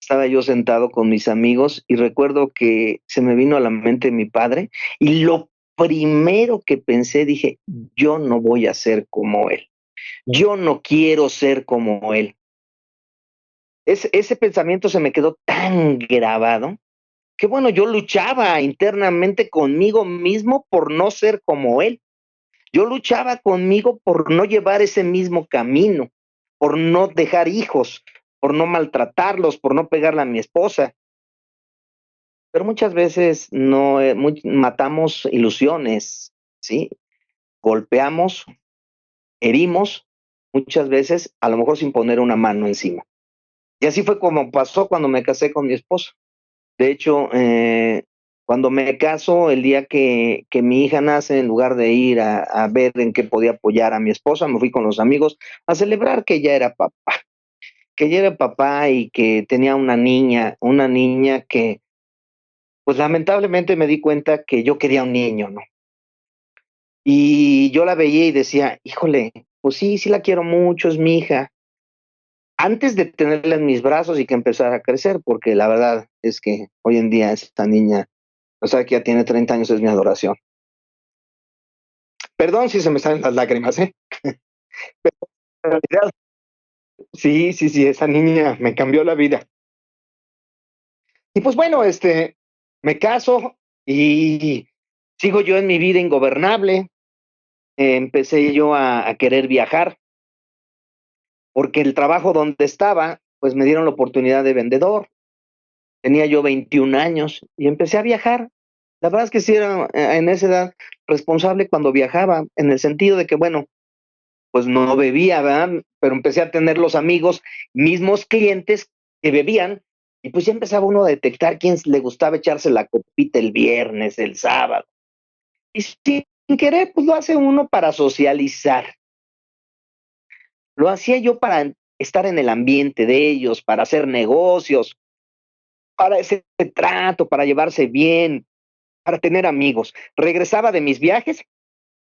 estaba yo sentado con mis amigos y recuerdo que se me vino a la mente mi padre y lo primero que pensé, dije, yo no voy a ser como él, yo no quiero ser como él. Ese pensamiento se me quedó tan grabado que bueno, yo luchaba internamente conmigo mismo por no ser como él. Yo luchaba conmigo por no llevar ese mismo camino, por no dejar hijos, por no maltratarlos, por no pegarle a mi esposa. Pero muchas veces no matamos ilusiones, ¿sí? Golpeamos, herimos, muchas veces, a lo mejor sin poner una mano encima. Y así fue como pasó cuando me casé con mi esposa. De hecho, cuando me caso, el día que mi hija nace, en lugar de ir a ver en qué podía apoyar a mi esposa, me fui con los amigos a celebrar que ya era papá y que tenía una niña que, pues lamentablemente me di cuenta que yo quería un niño, ¿no? Y yo la veía y decía, híjole, pues sí, sí la quiero mucho, es mi hija. Antes de tenerla en mis brazos y que empezara a crecer, porque la verdad es que hoy en día esta niña, o sea, que ya tiene 30 años, es mi adoración. Perdón si se me salen las lágrimas, ¿eh? En realidad, sí, sí, sí, esa niña me cambió la vida. Y pues bueno, me caso y sigo yo en mi vida ingobernable. Empecé yo a querer viajar, porque el trabajo donde estaba, pues me dieron la oportunidad de vendedor. Tenía yo 21 años y empecé a viajar. La verdad es que sí era en esa edad responsable cuando viajaba, en el sentido de que, bueno, pues no bebía, ¿verdad? Pero empecé a tener los amigos, mismos clientes que bebían, y pues ya empezaba uno a detectar quién le gustaba echarse la copita el viernes, el sábado. Y sin querer, pues lo hace uno para socializar. Lo hacía yo para estar en el ambiente de ellos, para hacer negocios, para ese trato, para llevarse bien, para tener amigos. Regresaba de mis viajes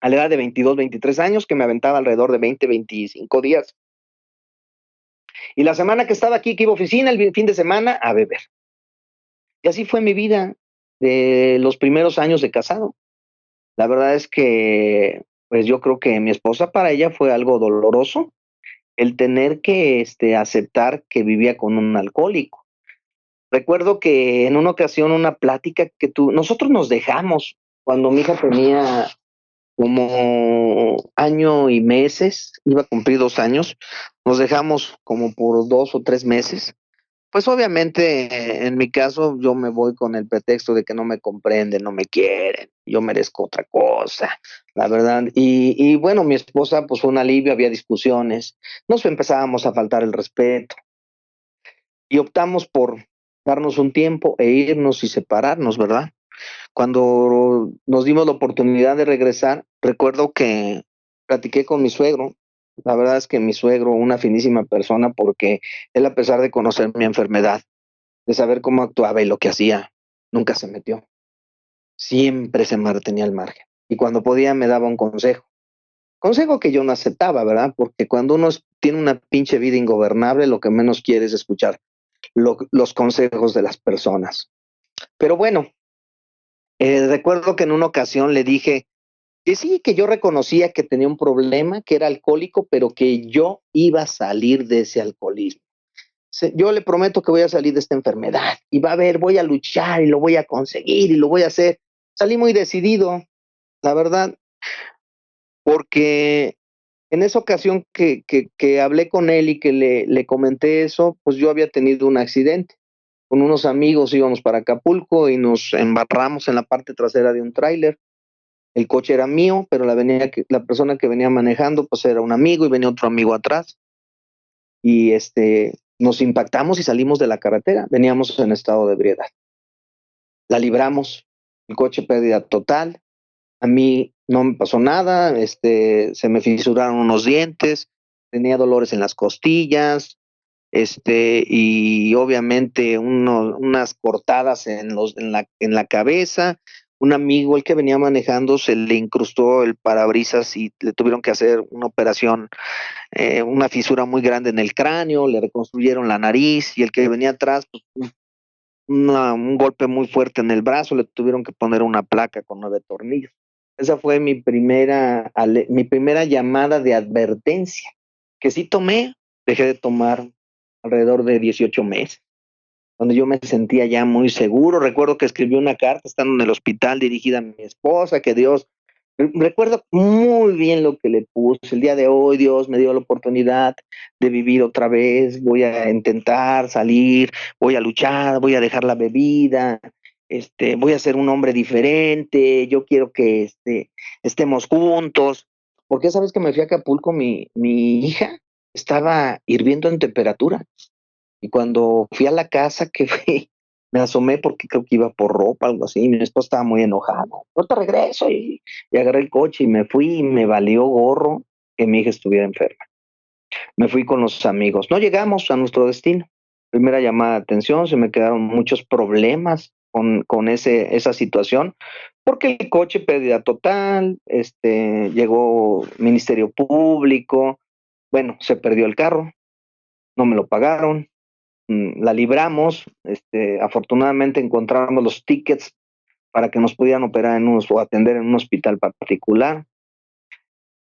a la edad de 22, 23 años, que me aventaba alrededor de 20, 25 días. Y la semana que estaba aquí, que iba a oficina, el fin de semana, a beber. Y así fue mi vida de los primeros años de casado. La verdad es que, pues yo creo que mi esposa, para ella fue algo doloroso el tener que aceptar que vivía con un alcohólico. Recuerdo que en una ocasión, una plática que nosotros nos dejamos cuando mi hija tenía como año y meses, iba a cumplir 2 años, nos dejamos como por 2 o 3 meses. pues obviamente en mi caso yo me voy con el pretexto de que no me comprenden, no me quieren, yo merezco otra cosa, la verdad. Y bueno, mi esposa pues fue un alivio, había discusiones, nos empezábamos a faltar el respeto y optamos por darnos un tiempo e irnos y separarnos, ¿verdad? Cuando nos dimos la oportunidad de regresar, recuerdo que platiqué con mi suegro. La verdad es que mi suegro, una finísima persona, porque él, a pesar de conocer mi enfermedad, de saber cómo actuaba y lo que hacía, nunca se metió. Siempre se mantenía al margen. Y cuando podía me daba un consejo. Consejo que yo no aceptaba, ¿verdad? Porque cuando uno tiene una pinche vida ingobernable, lo que menos quiere es escuchar los consejos de las personas. Pero bueno, recuerdo que en una ocasión le dije que sí, que yo reconocía que tenía un problema, que era alcohólico, pero que yo iba a salir de ese alcoholismo. Yo le prometo que voy a salir de esta enfermedad y va a ver, voy a luchar y lo voy a conseguir y lo voy a hacer. Salí muy decidido, la verdad, porque en esa ocasión que hablé con él y que le comenté eso, pues yo había tenido un accidente. Con unos amigos íbamos para Acapulco y nos embarramos en la parte trasera de un tráiler. El coche era mío, pero la persona que venía manejando pues era un amigo y venía otro amigo atrás. Y nos impactamos y salimos de la carretera. Veníamos en estado de ebriedad. La libramos, el coche pérdida total. A mí no me pasó nada, se me fisuraron unos dientes, tenía dolores en las costillas, y obviamente unas cortadas en la cabeza. Un amigo, el que venía manejando, se le incrustó el parabrisas y le tuvieron que hacer una operación, una fisura muy grande en el cráneo, le reconstruyeron la nariz, y el que venía atrás, pues, un golpe muy fuerte en el brazo, le tuvieron que poner una placa con 9 tornillos. Esa fue mi primera llamada de advertencia, que sí tomé, dejé de tomar alrededor de 18 meses, donde yo me sentía ya muy seguro. Recuerdo que escribí una carta estando en el hospital dirigida a mi esposa, que Dios, recuerdo muy bien lo que le puse. El día de hoy Dios me dio la oportunidad de vivir otra vez, voy a intentar salir, voy a luchar, voy a dejar la bebida, voy a ser un hombre diferente, yo quiero que estemos juntos. Porque sabes que me fui a Acapulco, mi hija estaba hirviendo en temperatura. Y cuando fui a la casa, que fui, me asomé porque creo que iba por ropa, algo así. Mi esposa estaba muy enojada. No te regreso. Y agarré el coche y me fui, y me valió gorro que mi hija estuviera enferma. Me fui con los amigos. No llegamos a nuestro destino. Primera llamada de atención, se me quedaron muchos problemas con esa situación, porque el coche pérdida total, llegó Ministerio Público, bueno, se perdió el carro, no me lo pagaron, la libramos, afortunadamente encontramos los tickets para que nos pudieran operar o atender en un hospital particular,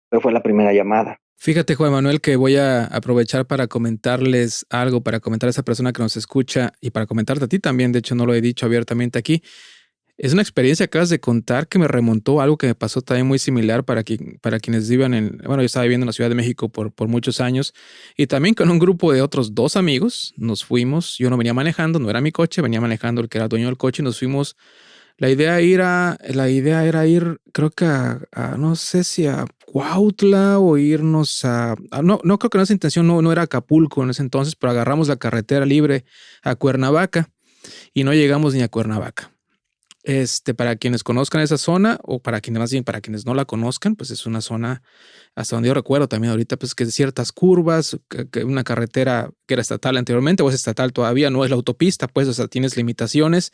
pero fue la primera llamada. Fíjate, Juan Manuel, que voy a aprovechar para comentarles algo, para comentar a esa persona que nos escucha y para comentarte a ti también. De hecho, no lo he dicho abiertamente aquí. Es una experiencia que acabas de contar que me remontó a algo que me pasó también muy similar para quienes vivan bueno, yo estaba viviendo en la Ciudad de México por muchos años y también con un grupo de otros 2 amigos nos fuimos. Yo no venía manejando, no era mi coche, venía manejando el que era dueño del coche y nos fuimos. La idea era ir, creo que no sé si a Cuautla o irnos no, no creo que nuestra intención no era Acapulco en ese entonces, pero agarramos la carretera libre a Cuernavaca y no llegamos ni a Cuernavaca. Para quienes conozcan esa zona o para quienes no la conozcan, pues es una zona, hasta donde yo recuerdo también ahorita, pues que ciertas curvas, que una carretera que era estatal anteriormente o es estatal todavía, no es la autopista, pues, o sea, tienes limitaciones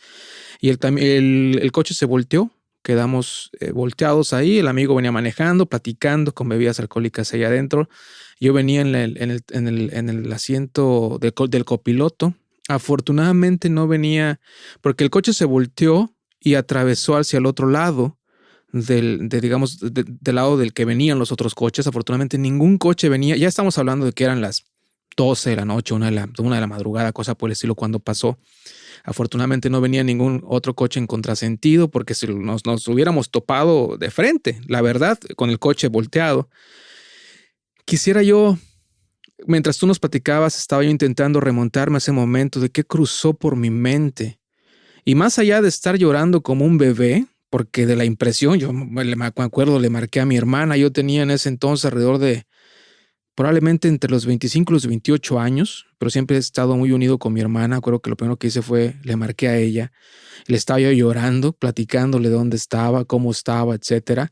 y el coche se volteó, quedamos volteados ahí, el amigo venía manejando, platicando con bebidas alcohólicas ahí adentro, yo venía en el asiento del copiloto. Afortunadamente no venía, porque el coche se volteó y atravesó hacia el otro lado del lado del que venían los otros coches. Afortunadamente ningún coche venía. Ya estamos hablando de que eran las 12 de la noche, una de la madrugada, cosa por el estilo cuando pasó. Afortunadamente no venía ningún otro coche en contrasentido porque si nos hubiéramos topado de frente, la verdad, con el coche volteado. Quisiera yo mientras tú nos platicabas, estaba yo intentando remontarme a ese momento de qué cruzó por mi mente. Y más allá de estar llorando como un bebé, porque de la impresión, yo me acuerdo, le marqué a mi hermana, yo tenía en ese entonces alrededor de probablemente entre los 25 y los 28 años, pero siempre he estado muy unido con mi hermana. Creo que lo primero que hice fue le marqué a ella, le estaba yo llorando, platicándole dónde estaba, cómo estaba, etcétera.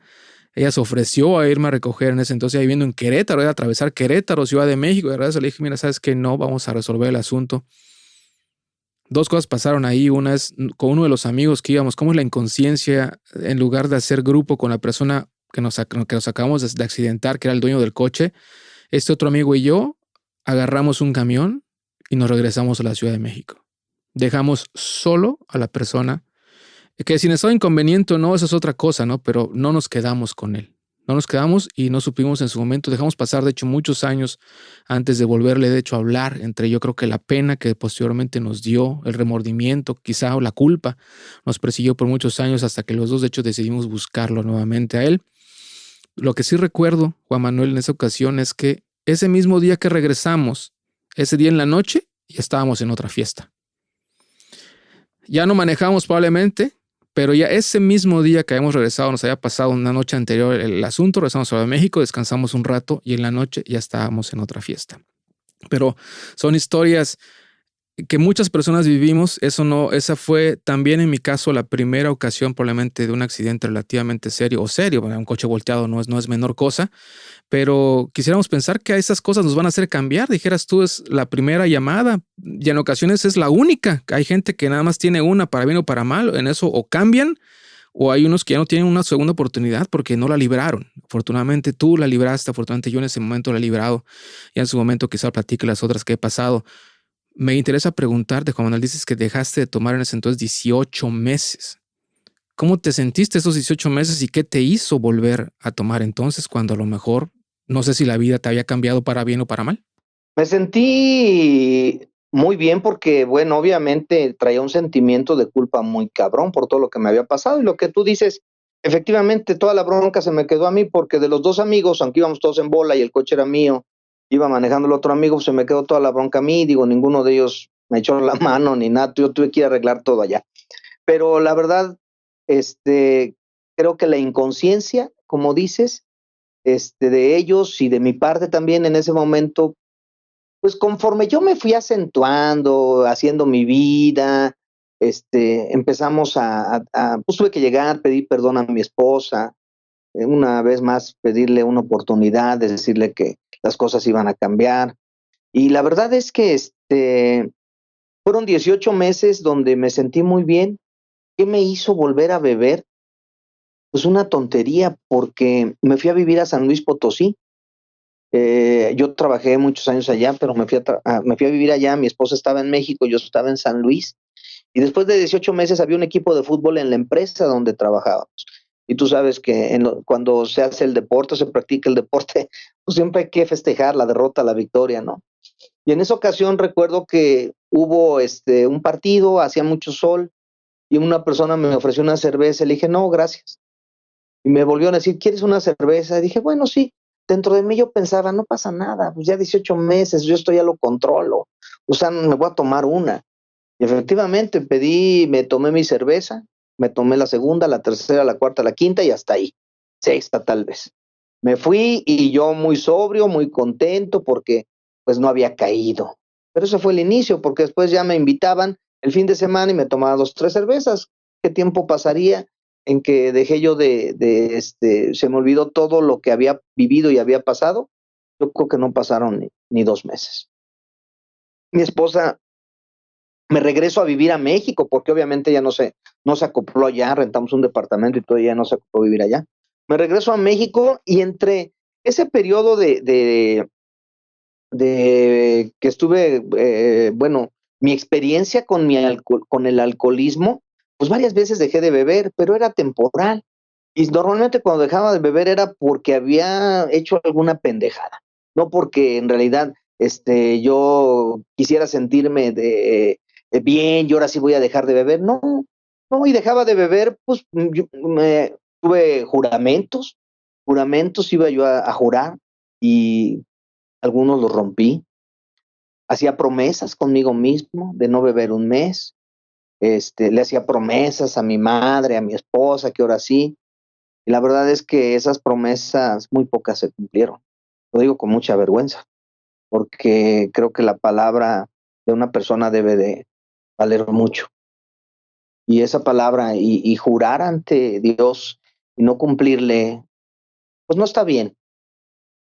Ella se ofreció a irme a recoger en ese entonces, viviendo en Querétaro, era atravesar Querétaro, Ciudad de México. De verdad, le dije, mira, sabes que no, vamos a resolver el asunto. Dos cosas pasaron ahí. Una es con uno de los amigos que íbamos, cómo es la inconsciencia, en lugar de hacer grupo con la persona que nos acabamos de accidentar, que era el dueño del coche. Este otro amigo y yo agarramos un camión y nos regresamos a la Ciudad de México. Dejamos solo a la persona, que sin estado inconveniente o no, eso es otra cosa, ¿no? Pero no nos quedamos con él. No nos quedamos y no supimos en su momento. Dejamos pasar, de hecho, muchos años antes de volverle, de hecho, a hablar. Entre yo creo que la pena que posteriormente nos dio, el remordimiento, quizá, o la culpa, nos persiguió por muchos años hasta que los dos, de hecho, decidimos buscarlo nuevamente a él. Lo que sí recuerdo, Juan Manuel, en esa ocasión es que ese mismo día que regresamos, ese día en la noche, ya estábamos en otra fiesta. Ya no manejamos probablemente, pero ya ese mismo día que habíamos regresado, nos había pasado una noche anterior el asunto, regresamos a Ciudad de México, descansamos un rato y en la noche ya estábamos en otra fiesta. Pero son historias que muchas personas vivimos. Esa fue también en mi caso la primera ocasión probablemente de un accidente relativamente serio, o serio, un coche volteado no es menor cosa, pero quisiéramos pensar que a esas cosas nos van a hacer cambiar. Dijeras tú, es la primera llamada y en ocasiones es la única. Hay gente que nada más tiene una, para bien o para mal. En eso o cambian, o hay unos que ya no tienen una segunda oportunidad porque no la libraron. Afortunadamente tú la libraste, afortunadamente yo en ese momento la he librado. Y en su momento quizá platique las otras que he pasado. Me interesa preguntarte, Juan Manuel, dices que dejaste de tomar en ese entonces 18 meses. ¿Cómo te sentiste esos 18 meses y qué te hizo volver a tomar entonces cuando a lo mejor, no sé si la vida te había cambiado para bien o para mal? Me sentí muy bien porque, bueno, obviamente traía un sentimiento de culpa muy cabrón por todo lo que me había pasado y lo que tú dices, efectivamente toda la bronca se me quedó a mí porque de los dos amigos, aunque íbamos todos en bola y el coche era mío, iba manejando el otro amigo, se me quedó toda la bronca a mí, digo, ninguno de ellos me echó la mano ni nada, yo tuve que ir a arreglar todo allá. Pero la verdad, creo que la inconsciencia, como dices, de ellos y de mi parte también en ese momento, pues conforme yo me fui acentuando, haciendo mi vida, empezamos pues tuve que llegar, pedir perdón a mi esposa, una vez más pedirle una oportunidad, de decirle que las cosas iban a cambiar. Y la verdad es que fueron 18 meses donde me sentí muy bien. ¿Qué me hizo volver a beber? Pues una tontería, porque me fui a vivir a San Luis Potosí. Yo trabajé muchos años allá, pero me fui a vivir allá. Mi esposa estaba en México, yo estaba en San Luis. Y después de 18 meses había un equipo de fútbol en la empresa donde trabajábamos. Y tú sabes que cuando se hace el deporte, se practica el deporte, pues siempre hay que festejar la derrota, la victoria, ¿no? Y en esa ocasión recuerdo que hubo un partido, hacía mucho sol, y una persona me ofreció una cerveza. Le dije, no, gracias. Y me volvieron a decir, ¿quieres una cerveza? Y dije, bueno, sí. Dentro de mí yo pensaba, no pasa nada, pues ya 18 meses, yo esto ya lo controlo. O sea, me voy a tomar una. Y efectivamente me tomé mi cerveza, me tomé la segunda, la tercera, la cuarta, la quinta y hasta ahí. Sexta tal vez. Me fui y yo muy sobrio, muy contento porque pues no había caído. Pero eso fue el inicio, porque después ya me invitaban el fin de semana y me tomaba 2, 3 cervezas. ¿Qué tiempo pasaría en que dejé yo se me olvidó todo lo que había vivido y había pasado? Yo creo que no pasaron ni 2 meses. Mi esposa, me regreso a vivir a México, porque obviamente ya no se acopló allá, rentamos un departamento y todo, ya no se acopló a vivir allá. Me regreso a México y entre ese periodo de que estuve, bueno, mi experiencia con el alcoholismo, pues varias veces dejé de beber, pero era temporal. Y normalmente cuando dejaba de beber era porque había hecho alguna pendejada, no porque en realidad yo quisiera sentirme bien, y ahora sí voy a dejar de beber. No, no, y dejaba de beber, pues tuve juramentos, iba yo a jurar, y algunos los rompí. Hacía promesas conmigo mismo de no beber un mes. Le hacía promesas a mi madre, a mi esposa, que ahora sí. Y la verdad es que esas promesas muy pocas se cumplieron. Lo digo con mucha vergüenza, porque creo que la palabra de una persona debe de valer mucho. Y esa palabra y jurar ante Dios y no cumplirle, pues no está bien.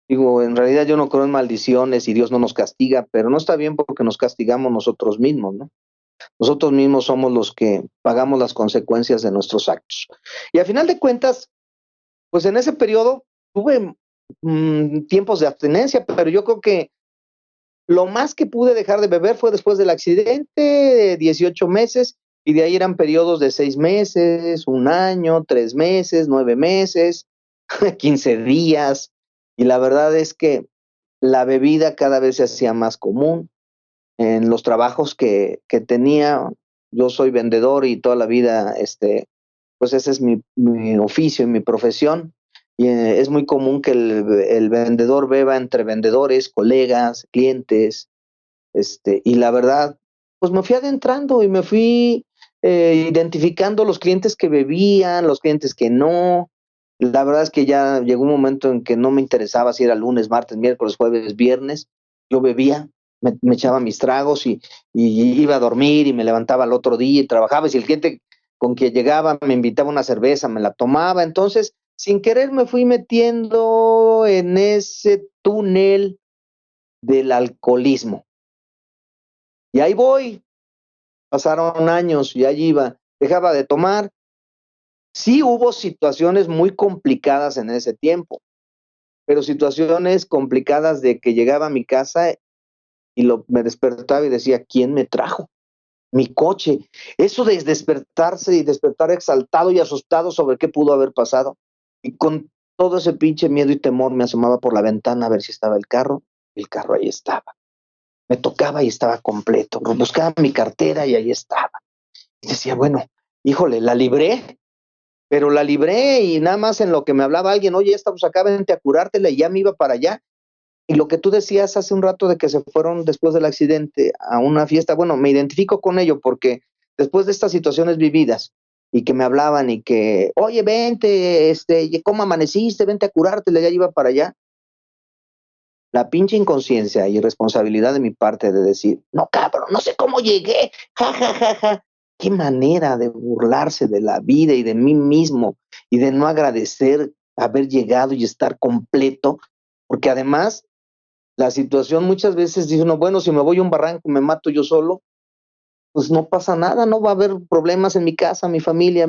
Digo, en realidad yo no creo en maldiciones y Dios no nos castiga, pero no está bien porque nos castigamos nosotros mismos, ¿no? Nosotros mismos somos los que pagamos las consecuencias de nuestros actos. Y a final de cuentas, pues en ese periodo tuve tiempos de abstinencia, pero yo creo que lo más que pude dejar de beber fue después del accidente, de 18 meses, y de ahí eran periodos de 6 meses, 1 año, 3 meses, 9 meses, 15 días, y la verdad es que la bebida cada vez se hacía más común. En los trabajos que tenía, yo soy vendedor y toda la vida, pues ese es mi oficio y mi profesión. Y es muy común que el vendedor beba entre vendedores, colegas, clientes, y la verdad, pues me fui adentrando y me fui identificando los clientes que bebían, los clientes que no. La verdad es que ya llegó un momento en que no me interesaba si era lunes, martes, miércoles, jueves, viernes. Yo bebía, me echaba mis tragos y iba a dormir y me levantaba al otro día y trabajaba. Y si el cliente con quien llegaba me invitaba una cerveza, me la tomaba. Entonces, sin querer me fui metiendo en ese túnel del alcoholismo. Y ahí voy, pasaron años y allí iba, dejaba de tomar. Sí hubo situaciones muy complicadas en ese tiempo, pero situaciones complicadas de que llegaba a mi casa y me despertaba y decía, ¿quién me trajo? Mi coche. Eso de despertarse y despertar exaltado y asustado sobre qué pudo haber pasado. Y con todo ese pinche miedo y temor me asomaba por la ventana a ver si estaba el carro. El carro ahí estaba. Me tocaba y estaba completo. Buscaba mi cartera y ahí estaba. Y decía, bueno, híjole, la libré, pero la libré y nada más en lo que me hablaba alguien, oye, estamos acá, vente a curártela y ya me iba para allá. Y lo que tú decías hace un rato de que se fueron después del accidente a una fiesta, bueno, me identifico con ello porque después de estas situaciones vividas y que me hablaban y que, oye, vente, ¿cómo amaneciste? Vente a curártela, ya iba para allá. La pinche inconsciencia y responsabilidad de mi parte de decir, no, cabrón, no sé cómo llegué, ja, ja, ja, ja. Qué manera de burlarse de la vida y de mí mismo y de no agradecer haber llegado y estar completo, porque además la situación muchas veces dice uno, bueno, si me voy a un barranco y me mato yo solo, pues no pasa nada, no va a haber problemas en mi casa, mi familia,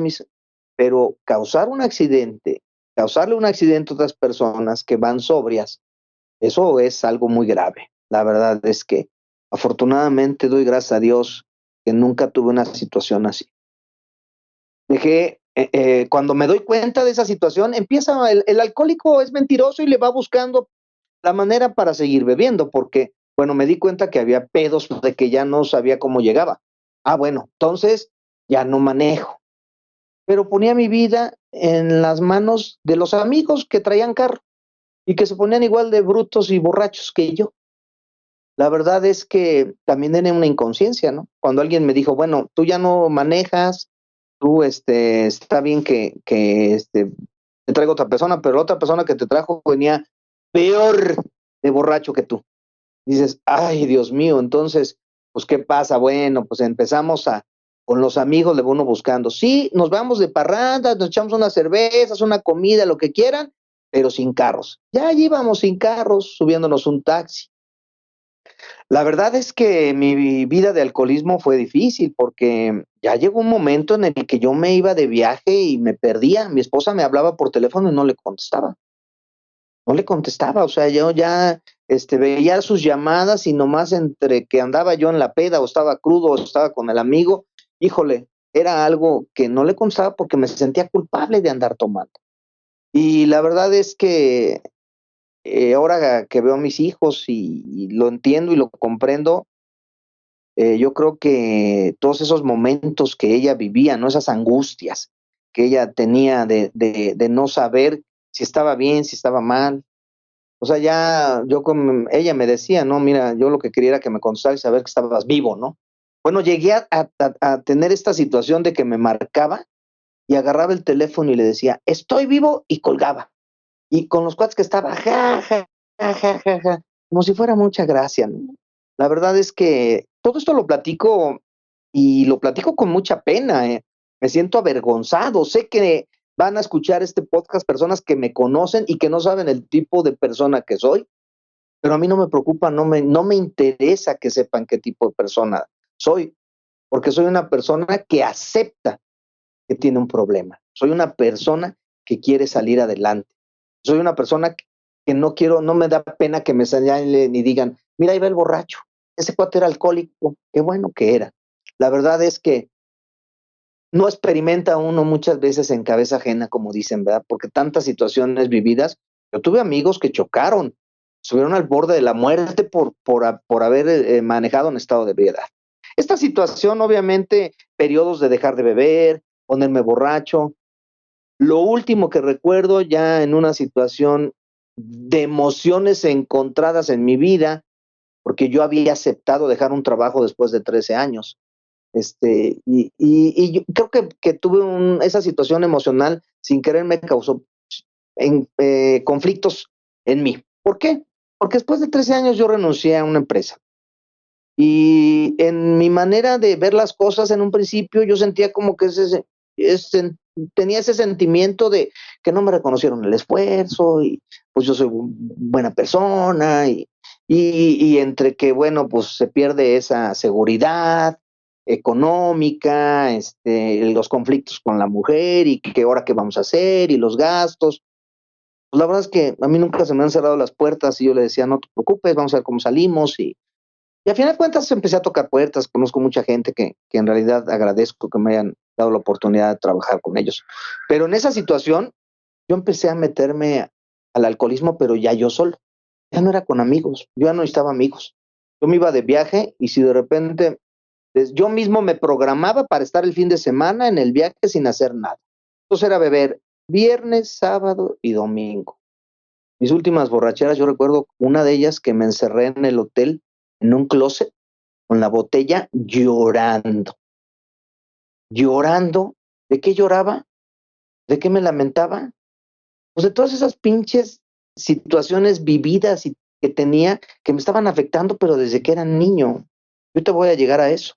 pero causar un accidente, causarle un accidente a otras personas que van sobrias, eso es algo muy grave. La verdad es que afortunadamente doy gracias a Dios que nunca tuve una situación así. Cuando me doy cuenta de esa situación, empieza el alcohólico es mentiroso y le va buscando la manera para seguir bebiendo, porque, bueno, me di cuenta que había pedos de que ya no sabía cómo llegaba. Ah, bueno, entonces ya no manejo. Pero ponía mi vida en las manos de los amigos que traían carro y que se ponían igual de brutos y borrachos que yo. La verdad es que también era una inconsciencia, ¿no? Cuando alguien me dijo, bueno, tú ya no manejas, tú, está bien que te traigo otra persona, pero la otra persona que te trajo venía peor de borracho que tú. Dices, ay, Dios mío, entonces, pues, ¿qué pasa? Bueno, pues empezamos con los amigos, le uno buscando. Sí, nos vamos de parrandas, nos echamos unas cervezas, una comida, lo que quieran, pero sin carros. Ya allí íbamos sin carros, subiéndonos un taxi. La verdad es que mi vida de alcoholismo fue difícil porque ya llegó un momento en el que yo me iba de viaje y me perdía. Mi esposa me hablaba por teléfono y no le contestaba. No le contestaba, o sea, yo ya veía sus llamadas y nomás entre que andaba yo en la peda o estaba crudo o estaba con el amigo, híjole, era algo que no le contestaba porque me sentía culpable de andar tomando. Y la verdad es que ahora que veo a mis hijos y lo entiendo y lo comprendo, yo creo que todos esos momentos que ella vivía, ¿no? Esas angustias que ella tenía de no saber si estaba bien, si estaba mal, O sea, ya yo con ella me decía, no, mira, yo lo que quería era que me contestaras y saber que estabas vivo, ¿no? Bueno, llegué a tener esta situación de que me marcaba y agarraba el teléfono y le decía, estoy vivo, y colgaba. Y con los cuates que estaba, ja, ja, ja, ja, ja, ja, como si fuera mucha gracia, ¿no? La verdad es que todo esto lo platico y lo platico con mucha pena, ¿eh? Me siento avergonzado. Sé que van a escuchar este podcast personas que me conocen y que no saben el tipo de persona que soy, pero a mí no me preocupa, no me interesa que sepan qué tipo de persona soy, porque soy una persona que acepta que tiene un problema. Soy una persona que quiere salir adelante. Soy una persona que no quiero, no me da pena que me señalen y digan, mira, ahí va el borracho, ese cuate era alcohólico, qué bueno que era. La verdad es que no experimenta uno muchas veces en cabeza ajena, como dicen, ¿verdad? Porque tantas situaciones vividas, yo tuve amigos que chocaron, estuvieron al borde de la muerte por haber manejado en estado de ebriedad. Esta situación, obviamente, periodos de dejar de beber, ponerme borracho. Lo último que recuerdo ya en una situación de emociones encontradas en mi vida, porque yo había aceptado dejar un trabajo después de 13 años. Y yo creo que tuve esa situación emocional sin querer me causó conflictos en mí. ¿Por qué? Porque después de 13 años yo renuncié a una empresa. Y en mi manera de ver las cosas en un principio yo sentía como que ese, tenía ese sentimiento de que no me reconocieron el esfuerzo y pues yo soy buena persona y entre que bueno pues se pierde esa seguridad económica, los conflictos con la mujer y que ahora qué vamos a hacer y los gastos. Pues la verdad es que a mí nunca se me han cerrado las puertas y yo le decía, no te preocupes, vamos a ver cómo salimos y a final de cuentas empecé a tocar puertas, conozco mucha gente que en realidad agradezco que me hayan dado la oportunidad de trabajar con ellos. Pero en esa situación yo empecé a meterme al alcoholismo, pero ya yo solo. Ya no era con amigos, yo ya no necesitaba amigos. Yo me iba de viaje y si de repente yo mismo me programaba para estar el fin de semana en el viaje sin hacer nada. Entonces era beber viernes, sábado y domingo. Mis últimas borracheras, yo recuerdo una de ellas que me encerré en el hotel, en un closet, con la botella llorando, llorando. ¿De qué lloraba? ¿De qué me lamentaba? Pues de todas esas pinches situaciones vividas y que tenía que me estaban afectando, pero desde que era niño. Yo te voy a llegar a eso.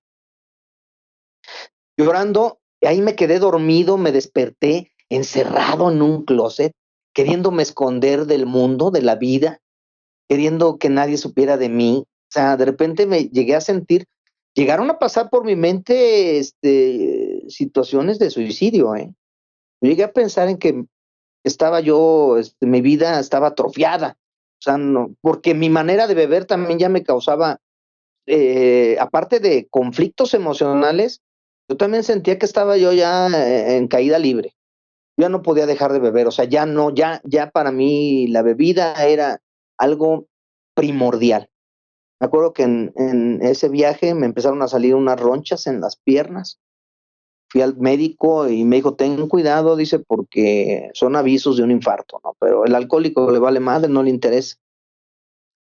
Llorando, ahí me quedé dormido, me desperté encerrado en un closet, queriéndome esconder del mundo, de la vida, queriendo que nadie supiera de mí. O sea, de repente me llegué a sentir, llegaron a pasar por mi mente situaciones de suicidio, ¿eh? Yo llegué a pensar en que estaba yo, mi vida estaba atrofiada. O sea, no, porque mi manera de beber también ya me causaba, aparte de conflictos emocionales, yo también sentía que estaba yo ya en caída libre. Yo ya no podía dejar de beber, o sea, ya no, ya para mí la bebida era algo primordial. Me acuerdo que en ese viaje me empezaron a salir unas ronchas en las piernas. Fui al médico y me dijo, ten cuidado, dice, porque son avisos de un infarto, ¿no? Pero el alcohólico le vale madre, no le interesa.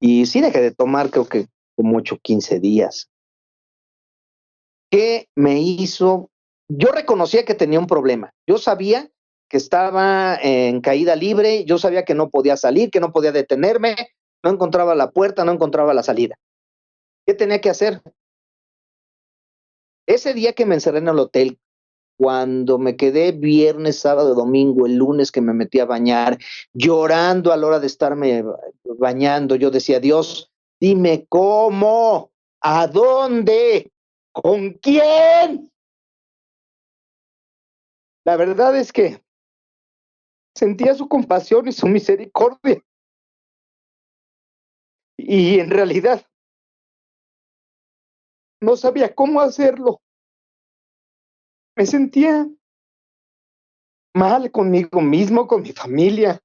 Y sí dejé de tomar, creo que como 8, 15 días. ¿Qué me hizo? Yo reconocía que tenía un problema. Yo sabía que estaba en caída libre, yo sabía que no podía salir, que no podía detenerme, no encontraba la puerta, no encontraba la salida. ¿Qué tenía que hacer? Ese día que me encerré en el hotel, cuando me quedé viernes, sábado, domingo, el lunes que me metí a bañar, llorando a la hora de estarme bañando, yo decía, Dios, dime cómo, a dónde, con quién. La verdad es que sentía su compasión y su misericordia. Y en realidad no sabía cómo hacerlo. Me sentía mal conmigo mismo, con mi familia,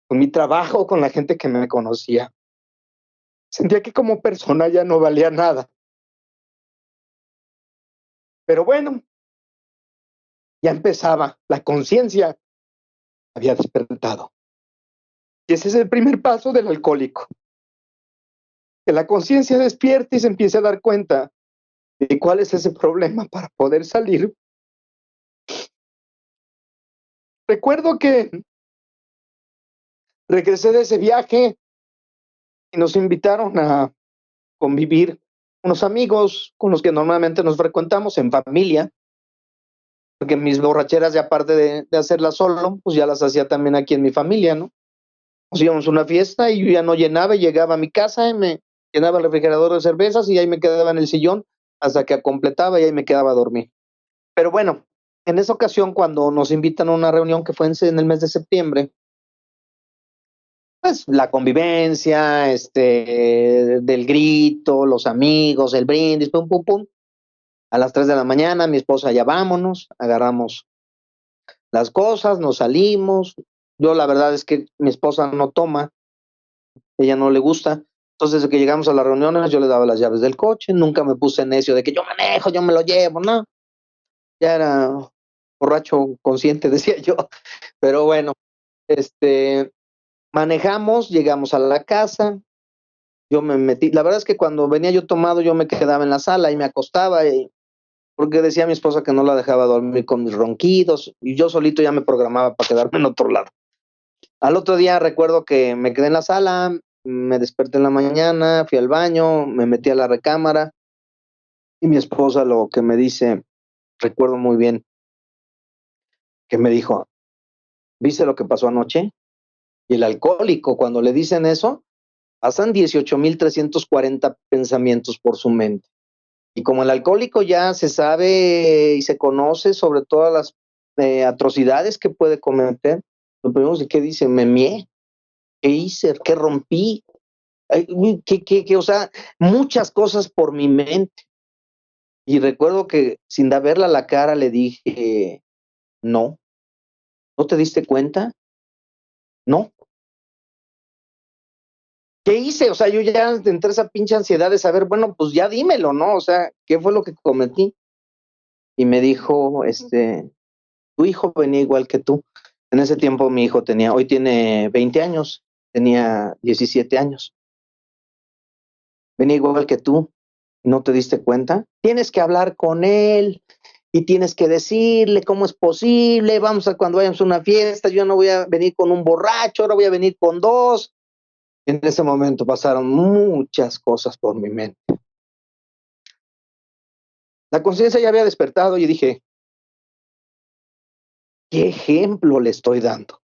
con mi trabajo, con la gente que me conocía. Sentía que como persona ya no valía nada. Pero bueno, ya empezaba, la conciencia había despertado. Y ese es el primer paso del alcohólico. Que la conciencia despierte y se empiece a dar cuenta de cuál es ese problema para poder salir. Recuerdo que regresé de ese viaje y nos invitaron a convivir unos amigos con los que normalmente nos frecuentamos en familia, porque mis borracheras, ya aparte de hacerlas solo, pues ya las hacía también aquí en mi familia, ¿no? Nos íbamos a una fiesta y yo ya no llenaba, y llegaba a mi casa y me llenaba el refrigerador de cervezas y ahí me quedaba en el sillón hasta que completaba y ahí me quedaba a dormir. Pero bueno, en esa ocasión, cuando nos invitan a una reunión que fue en el mes de septiembre, pues la convivencia, del grito, los amigos, el brindis, pum, pum, pum. A las 3 de la mañana, mi esposa, ya vámonos, agarramos las cosas, nos salimos. Yo la verdad es que mi esposa no toma, ella no le gusta. Entonces, desde que llegamos a las reuniones, yo le daba las llaves del coche, nunca me puse necio de que yo manejo, yo me lo llevo, no. Ya era borracho consciente, decía yo. Pero bueno, manejamos, llegamos a la casa, yo me metí. La verdad es que cuando venía yo tomado, yo me quedaba en la sala y me acostaba, porque decía mi esposa que no la dejaba dormir con mis ronquidos, y yo solito ya me programaba para quedarme en otro lado. Al otro día recuerdo que me quedé en la sala, me desperté en la mañana, fui al baño, me metí a la recámara, y mi esposa lo que me dice, recuerdo muy bien, que me dijo: ¿viste lo que pasó anoche? Y el alcohólico, cuando le dicen eso, pasan 18,340 pensamientos por su mente. Y como el alcohólico ya se sabe y se conoce sobre todas las atrocidades que puede cometer, lo primero es que dice: me mié, ¿qué hice? ¿Qué rompí? O sea, muchas cosas por mi mente. Y recuerdo que sin verla a la cara le dije: no, ¿no te diste cuenta? No. ¿Qué hice? O sea, yo ya entré esa pinche ansiedad de saber, bueno, pues ya dímelo, ¿no? O sea, ¿qué fue lo que cometí? Y me dijo, tu hijo venía igual que tú. En ese tiempo mi hijo hoy tiene 20 años, tenía 17 años. Venía igual que tú, ¿no te diste cuenta? Tienes que hablar con él y tienes que decirle cómo es posible. Vamos a cuando vayamos a una fiesta, yo no voy a venir con un borracho, ahora voy a venir con dos. En ese momento pasaron muchas cosas por mi mente. La conciencia ya había despertado y dije, ¿qué ejemplo le estoy dando?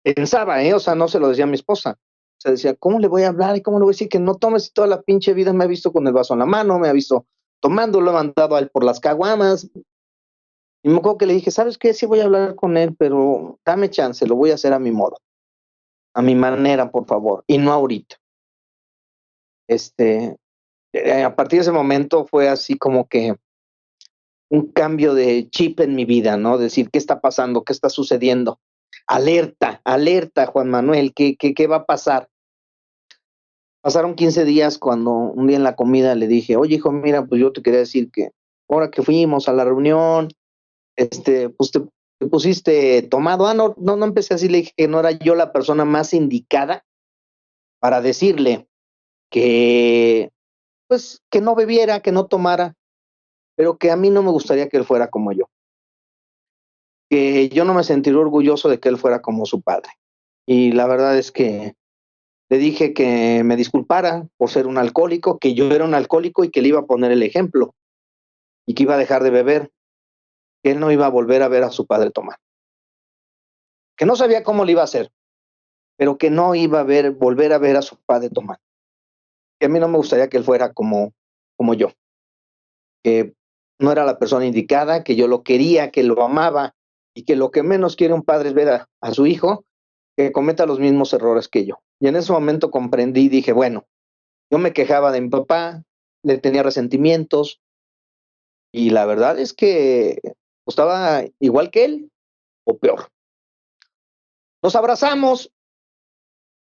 Pensaba, o sea, no se lo decía a mi esposa. O sea, decía, ¿cómo le voy a hablar y cómo le voy a decir que no tomes? Si toda la pinche vida me ha visto con el vaso en la mano, me ha visto tomando, lo he mandado a él por las caguamas. Y me acuerdo que le dije, ¿sabes qué? Sí voy a hablar con él, pero dame chance, lo voy a hacer a mi modo, a mi manera, por favor, y no ahorita. A partir de ese momento fue así como que un cambio de chip en mi vida, ¿no? Decir, ¿qué está pasando? ¿Qué está sucediendo? Alerta, alerta, Juan Manuel, ¿qué va a pasar? Pasaron 15 días cuando un día en la comida le dije, oye, hijo, mira, pues yo te quería decir que ahora que fuimos a la reunión, pues te pusiste tomado. No empecé así, le dije que no era yo la persona más indicada para decirle que, pues, que no bebiera, que no tomara, pero que a mí no me gustaría que él fuera como yo, que yo no me sentiría orgulloso de que él fuera como su padre. Y la verdad es que le dije que me disculpara por ser un alcohólico, que yo era un alcohólico y que le iba a poner el ejemplo y que iba a dejar de beber, que él no iba a volver a ver a su padre tomar, que no sabía cómo le iba a hacer, pero que no iba a volver a ver a su padre tomar, que a mí no me gustaría que él fuera como yo, que no era la persona indicada, que yo lo quería, que lo amaba y que lo que menos quiere un padre es ver a su hijo que cometa los mismos errores que yo. Y en ese momento comprendí y dije, bueno, yo me quejaba de mi papá, le tenía resentimientos y la verdad es que estaba igual que él o peor. Nos abrazamos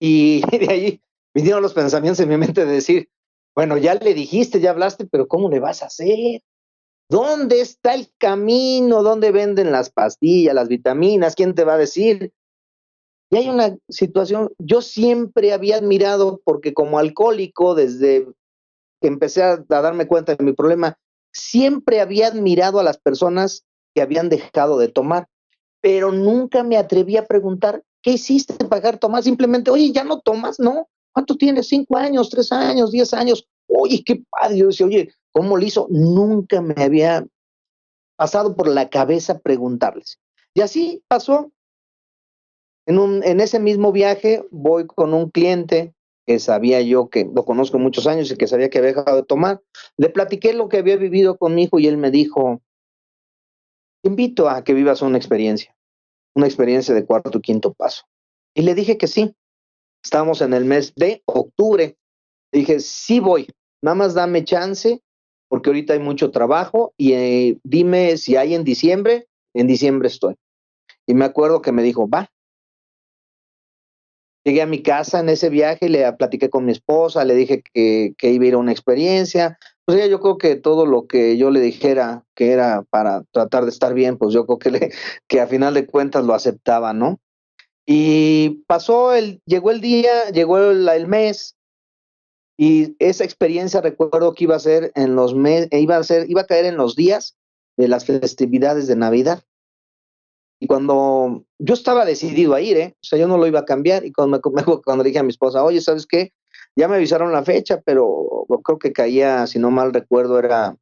y de ahí vinieron los pensamientos en mi mente de decir, bueno, ya le dijiste, ya hablaste, pero ¿cómo le vas a hacer? ¿Dónde está el camino? ¿Dónde venden las pastillas, las vitaminas? ¿Quién te va a decir? Y hay una situación, yo siempre había admirado, porque como alcohólico, desde que empecé a darme cuenta de mi problema, siempre había admirado a las personas que habían dejado de tomar, pero nunca me atreví a preguntar, ¿qué hiciste para dejar de tomar? Simplemente, oye, ¿ya no tomas? No. ¿Cuánto tienes? 5 años, 3 años, 10 años. Oye, qué padre. Yo decía, oye, ¿cómo lo hizo? Nunca me había pasado por la cabeza preguntarles. Y así pasó. En ese mismo viaje voy con un cliente que sabía yo que lo conozco muchos años y que sabía que había dejado de tomar. Le platiqué lo que había vivido con mi hijo y él me dijo, te invito a que vivas una experiencia de cuarto y quinto paso. Y le dije que sí. Estábamos en el mes de octubre. Le dije, sí voy, nada más dame chance, porque ahorita hay mucho trabajo y dime si hay en diciembre estoy. Y me acuerdo que me dijo, va. Llegué a mi casa en ese viaje, le platiqué con mi esposa, le dije que iba a ir a una experiencia. Pues ella, yo creo que todo lo que yo le dijera que era para tratar de estar bien, pues yo creo que a final de cuentas lo aceptaba, ¿no? Y llegó el día, llegó el mes, y esa experiencia recuerdo que iba a ser en los meses, iba a caer en los días de las festividades de Navidad. Y cuando yo estaba decidido a ir, o sea, yo no lo iba a cambiar. Y cuando le dije a mi esposa, oye, ¿sabes qué? Ya me avisaron la fecha, pero creo que caía, si no mal recuerdo, era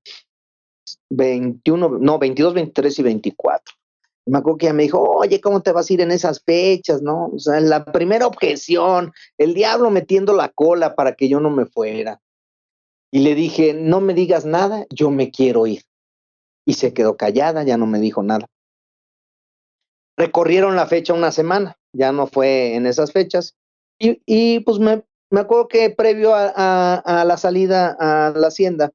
21, no, 22, 23 y 24. Me acuerdo que ella me dijo, oye, ¿cómo te vas a ir en esas fechas, no? O sea, la primera objeción, el diablo metiendo la cola para que yo no me fuera. Y le dije, no me digas nada, yo me quiero ir. Y se quedó callada, ya no me dijo nada. Recorrieron la fecha una semana, ya no fue en esas fechas. Y pues me acuerdo que previo a la salida a la hacienda,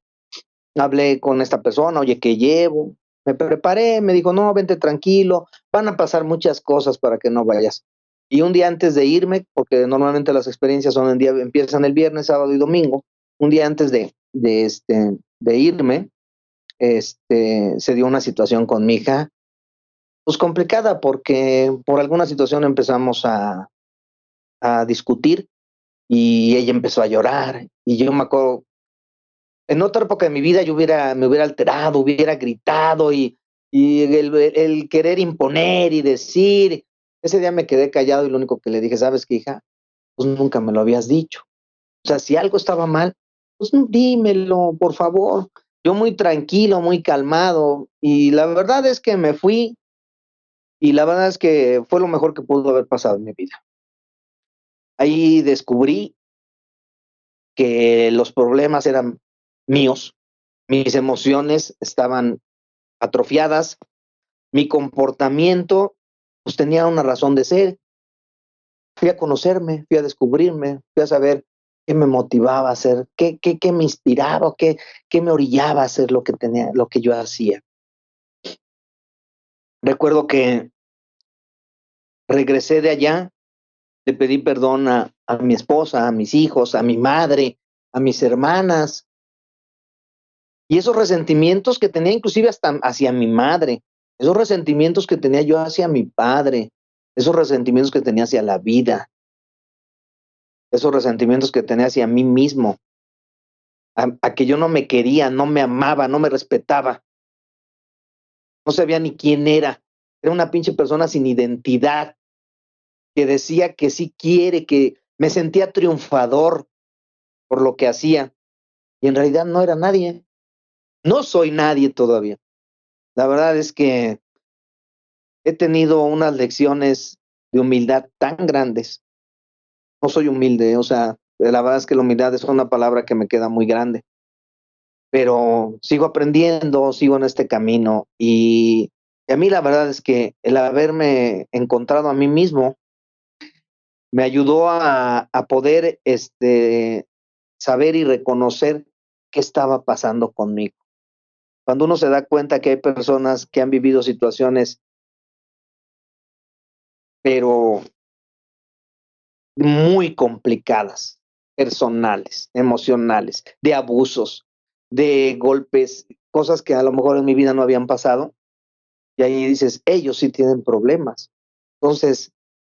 hablé con esta persona, oye, ¿qué llevo? Me preparé, me dijo, no, vente tranquilo, van a pasar muchas cosas para que no vayas. Y un día antes de irme, porque normalmente las experiencias empiezan el viernes, sábado y domingo, un día antes de irme, se dio una situación con mi hija, pues complicada, porque por alguna situación empezamos a discutir y ella empezó a llorar. Y yo me acuerdo, en otra época de mi vida yo me hubiera alterado, hubiera gritado y el querer imponer y decir. Ese día me quedé callado y lo único que le dije, ¿sabes qué, hija? Pues nunca me lo habías dicho. O sea, si algo estaba mal, pues dímelo, por favor. Yo muy tranquilo, muy calmado. Y la verdad es que me fui y la verdad es que fue lo mejor que pudo haber pasado en mi vida. Ahí descubrí que los problemas eran míos, mis emociones estaban atrofiadas, mi comportamiento pues tenía una razón de ser. Fui a conocerme, fui a descubrirme, fui a saber qué me motivaba a hacer, qué me inspiraba, qué me orillaba a hacer lo que yo hacía. Recuerdo que regresé de allá, le pedí perdón a mi esposa, a mis hijos, a mi madre, a mis hermanas, y esos resentimientos que tenía inclusive hasta hacia mi madre, esos resentimientos que tenía yo hacia mi padre, esos resentimientos que tenía hacia la vida, esos resentimientos que tenía hacia mí mismo, a que yo no me quería, no me amaba, no me respetaba, no sabía ni quién era. Era una pinche persona sin identidad, que decía que sí quiere, que me sentía triunfador por lo que hacía, y en realidad no era nadie. No soy nadie todavía. La verdad es que he tenido unas lecciones de humildad tan grandes. No soy humilde, o sea, la verdad es que la humildad es una palabra que me queda muy grande, pero sigo aprendiendo, sigo en este camino y a mí la verdad es que el haberme encontrado a mí mismo me ayudó a poder saber y reconocer qué estaba pasando conmigo. Cuando uno se da cuenta que hay personas que han vivido situaciones, pero muy complicadas, personales, emocionales, de abusos, de golpes, cosas que a lo mejor en mi vida no habían pasado, y ahí dices, ellos sí tienen problemas. Entonces,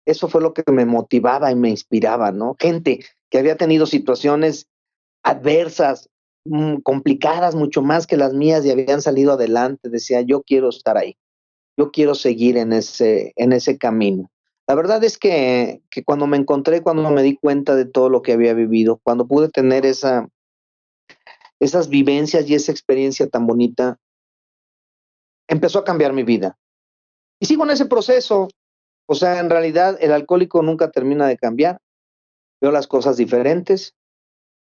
eso fue lo que me motivaba y me inspiraba, ¿no? Gente que había tenido situaciones adversas, complicadas mucho más que las mías y habían salido adelante, decía, yo quiero estar ahí, yo quiero seguir en ese camino. La verdad es que cuando me encontré, cuando me di cuenta de todo lo que había vivido, cuando pude tener esas vivencias y esa experiencia tan bonita, empezó a cambiar mi vida. Y sigo en ese proceso. O sea, en realidad el alcohólico nunca termina de cambiar. Veo las cosas diferentes.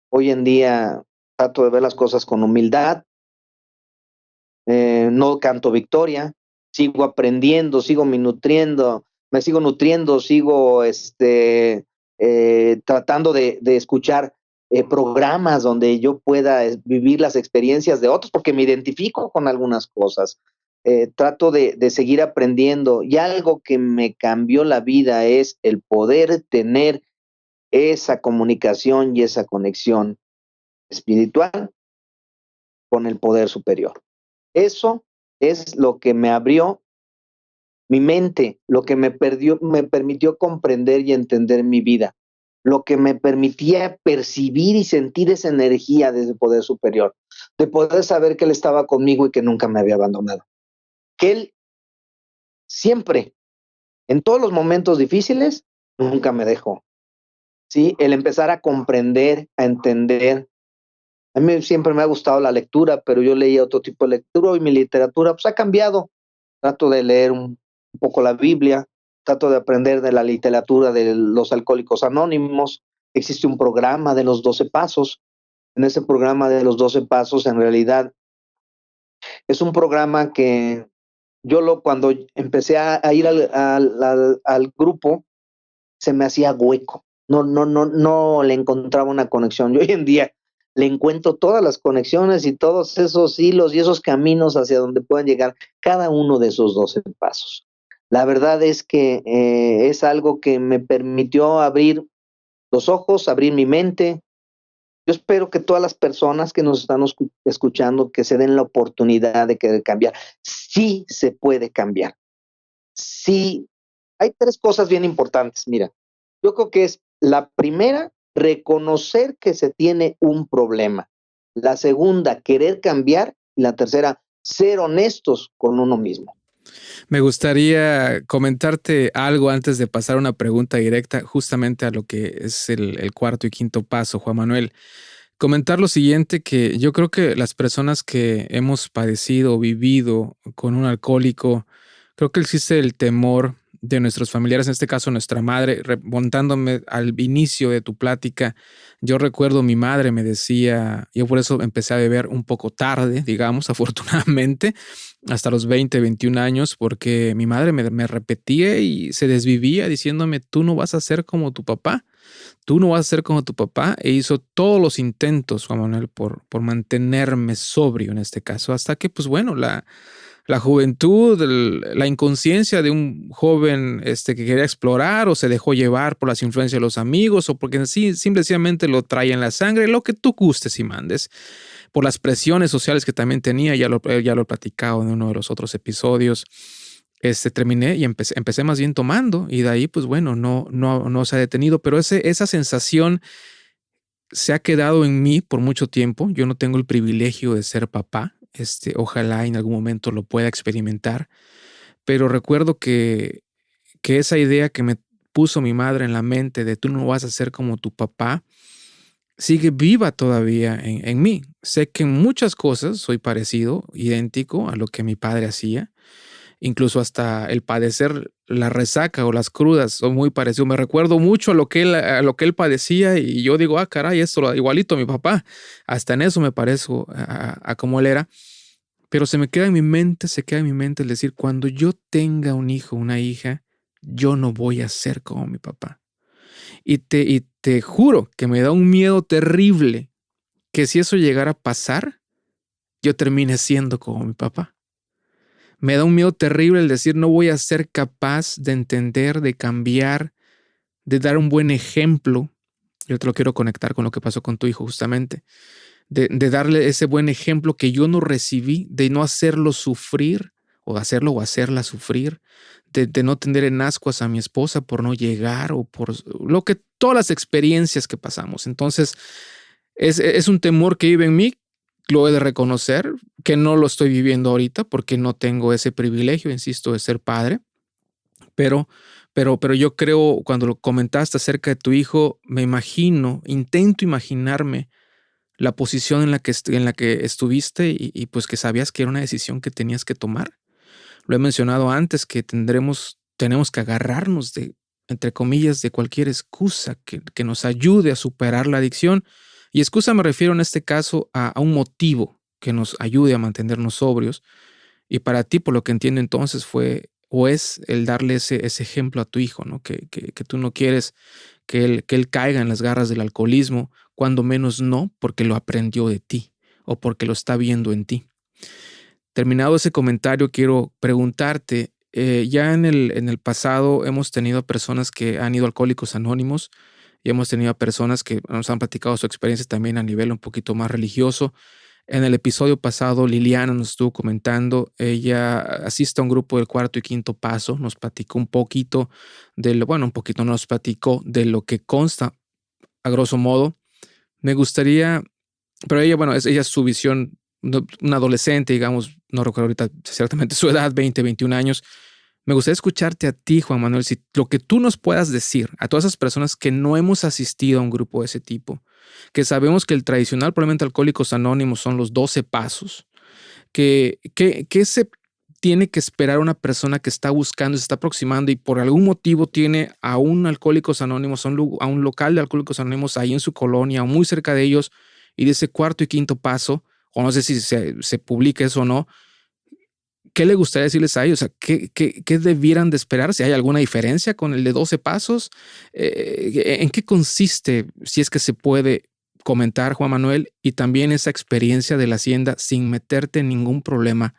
Hoy en día trato de ver las cosas con humildad. No canto victoria. Sigo aprendiendo, me sigo nutriendo, sigo tratando de escuchar programas donde yo pueda vivir las experiencias de otros, porque me identifico con algunas cosas. Trato de seguir aprendiendo y algo que me cambió la vida es el poder tener esa comunicación y esa conexión espiritual con el poder superior. Eso es lo que me abrió mi mente, lo que me permitió comprender y entender mi vida, lo que me permitía percibir y sentir esa energía desde el poder superior, de poder saber que Él estaba conmigo y que nunca me había abandonado, que Él siempre, en todos los momentos difíciles, nunca me dejó. ¿Sí? El empezar a comprender, a entender. A mí siempre me ha gustado la lectura, pero yo leía otro tipo de lectura y mi literatura pues ha cambiado. Trato de leer un poco la Biblia, trato de aprender de la literatura de los alcohólicos anónimos. Existe un programa de los 12 pasos. En ese programa de los 12 pasos, en realidad, es un programa que cuando empecé a ir al grupo, se me hacía hueco. No le encontraba una conexión. Yo hoy en día le encuentro todas las conexiones y todos esos hilos y esos caminos hacia donde puedan llegar cada uno de esos 12 pasos. La verdad es que es algo que me permitió abrir los ojos, abrir mi mente. Yo espero que todas las personas que nos están escuchando, que se den la oportunidad de querer cambiar. Sí se puede cambiar. Sí, hay 3 cosas bien importantes. Mira, yo creo que es la primera, reconocer que se tiene un problema. La segunda, querer cambiar. Y la tercera, ser honestos con uno mismo. Me gustaría comentarte algo antes de pasar a una pregunta directa justamente a lo que es el cuarto y quinto paso, Juan Manuel. Comentar lo siguiente, que yo creo que las personas que hemos padecido o vivido con un alcohólico, creo que existe el temor de nuestros familiares, en este caso nuestra madre. Remontándome al inicio de tu plática, yo recuerdo mi madre me decía, yo por eso empecé a beber un poco tarde, digamos, afortunadamente, hasta los 20, 21 años, porque mi madre me repetía y se desvivía diciéndome, tú no vas a ser como tu papá. Tú no vas a ser como tu papá, e hizo todos los intentos, Juan Manuel, por mantenerme sobrio en este caso, hasta que, pues bueno, la juventud, la inconsciencia de un joven que quería explorar o se dejó llevar por las influencias de los amigos o porque simplemente lo traía en la sangre, lo que tú gustes y mandes, por las presiones sociales que también tenía, ya lo he platicado en uno de los otros episodios. Terminé y empecé más bien tomando y de ahí, pues bueno, no se ha detenido, pero esa sensación se ha quedado en mí por mucho tiempo. Yo no tengo el privilegio de ser papá. Ojalá en algún momento lo pueda experimentar, pero recuerdo que esa idea que me puso mi madre en la mente de tú no vas a ser como tu papá, sigue viva todavía en mí. Sé que en muchas cosas soy parecido, idéntico a lo que mi padre hacía. Incluso hasta el padecer la resaca o las crudas son muy parecidos. Me recuerdo mucho a lo que él padecía y yo digo, caray, esto igualito a mi papá. Hasta en eso me parezco a como él era. Pero se queda en mi mente el decir, cuando yo tenga un hijo, una hija, yo no voy a ser como mi papá. Y te juro que me da un miedo terrible que si eso llegara a pasar, yo termine siendo como mi papá. Me da un miedo terrible el decir no voy a ser capaz de entender, de cambiar, de dar un buen ejemplo. Yo te lo quiero conectar con lo que pasó con tu hijo justamente. De darle ese buen ejemplo que yo no recibí, de no hacerlo sufrir o hacerlo o hacerla sufrir, de no tener en ascuas a mi esposa por no llegar o por todas las experiencias que pasamos. Entonces, es un temor que vive en mí, lo he de reconocer, que no lo estoy viviendo ahorita porque no tengo ese privilegio, insisto, de ser padre, pero, pero yo creo, cuando lo comentaste acerca de tu hijo, intento imaginarme la posición en la que estuviste y pues que sabías que era una decisión que tenías que tomar. Lo he mencionado antes, que tenemos que agarrarnos de, entre comillas, de cualquier excusa que nos ayude a superar la adicción. Y excusa me refiero en este caso a un motivo que nos ayude a mantenernos sobrios. Y para ti, por lo que entiendo entonces, fue o es el darle ese ejemplo a tu hijo, ¿no? Que tú no quieres que él caiga en las garras del alcoholismo, cuando menos no porque lo aprendió de ti o porque lo está viendo en ti. Terminado ese comentario, quiero preguntarte, ya en el pasado hemos tenido personas que han ido a Alcohólicos Anónimos y hemos tenido a personas que nos han platicado su experiencia también a nivel un poquito más religioso. En el episodio pasado, Liliana nos estuvo comentando, ella asiste a un grupo del cuarto y quinto paso, nos platicó un poquito un poquito nos platicó de lo que consta a grosso modo. Me gustaría, pero ella, bueno, ella es su visión, una adolescente, digamos, no recuerdo ahorita ciertamente su edad, 20, 21 años. Me gustaría escucharte a ti, Juan Manuel, si lo que tú nos puedas decir a todas esas personas que no hemos asistido a un grupo de ese tipo, que sabemos que el tradicional, probablemente Alcohólicos Anónimos, son los 12 pasos, que se tiene que esperar una persona que está buscando, se está aproximando y por algún motivo tiene a un Alcohólicos Anónimos, a un local de Alcohólicos Anónimos ahí en su colonia o muy cerca de ellos, y de ese cuarto y quinto paso, o no sé si se publica eso o no, ¿qué le gustaría decirles a ellos? O sea, ¿qué debieran de esperar? Si hay alguna diferencia con el de 12 pasos, ¿en qué consiste, si es que se puede comentar, Juan Manuel, y también esa experiencia de la hacienda sin meterte en ningún problema?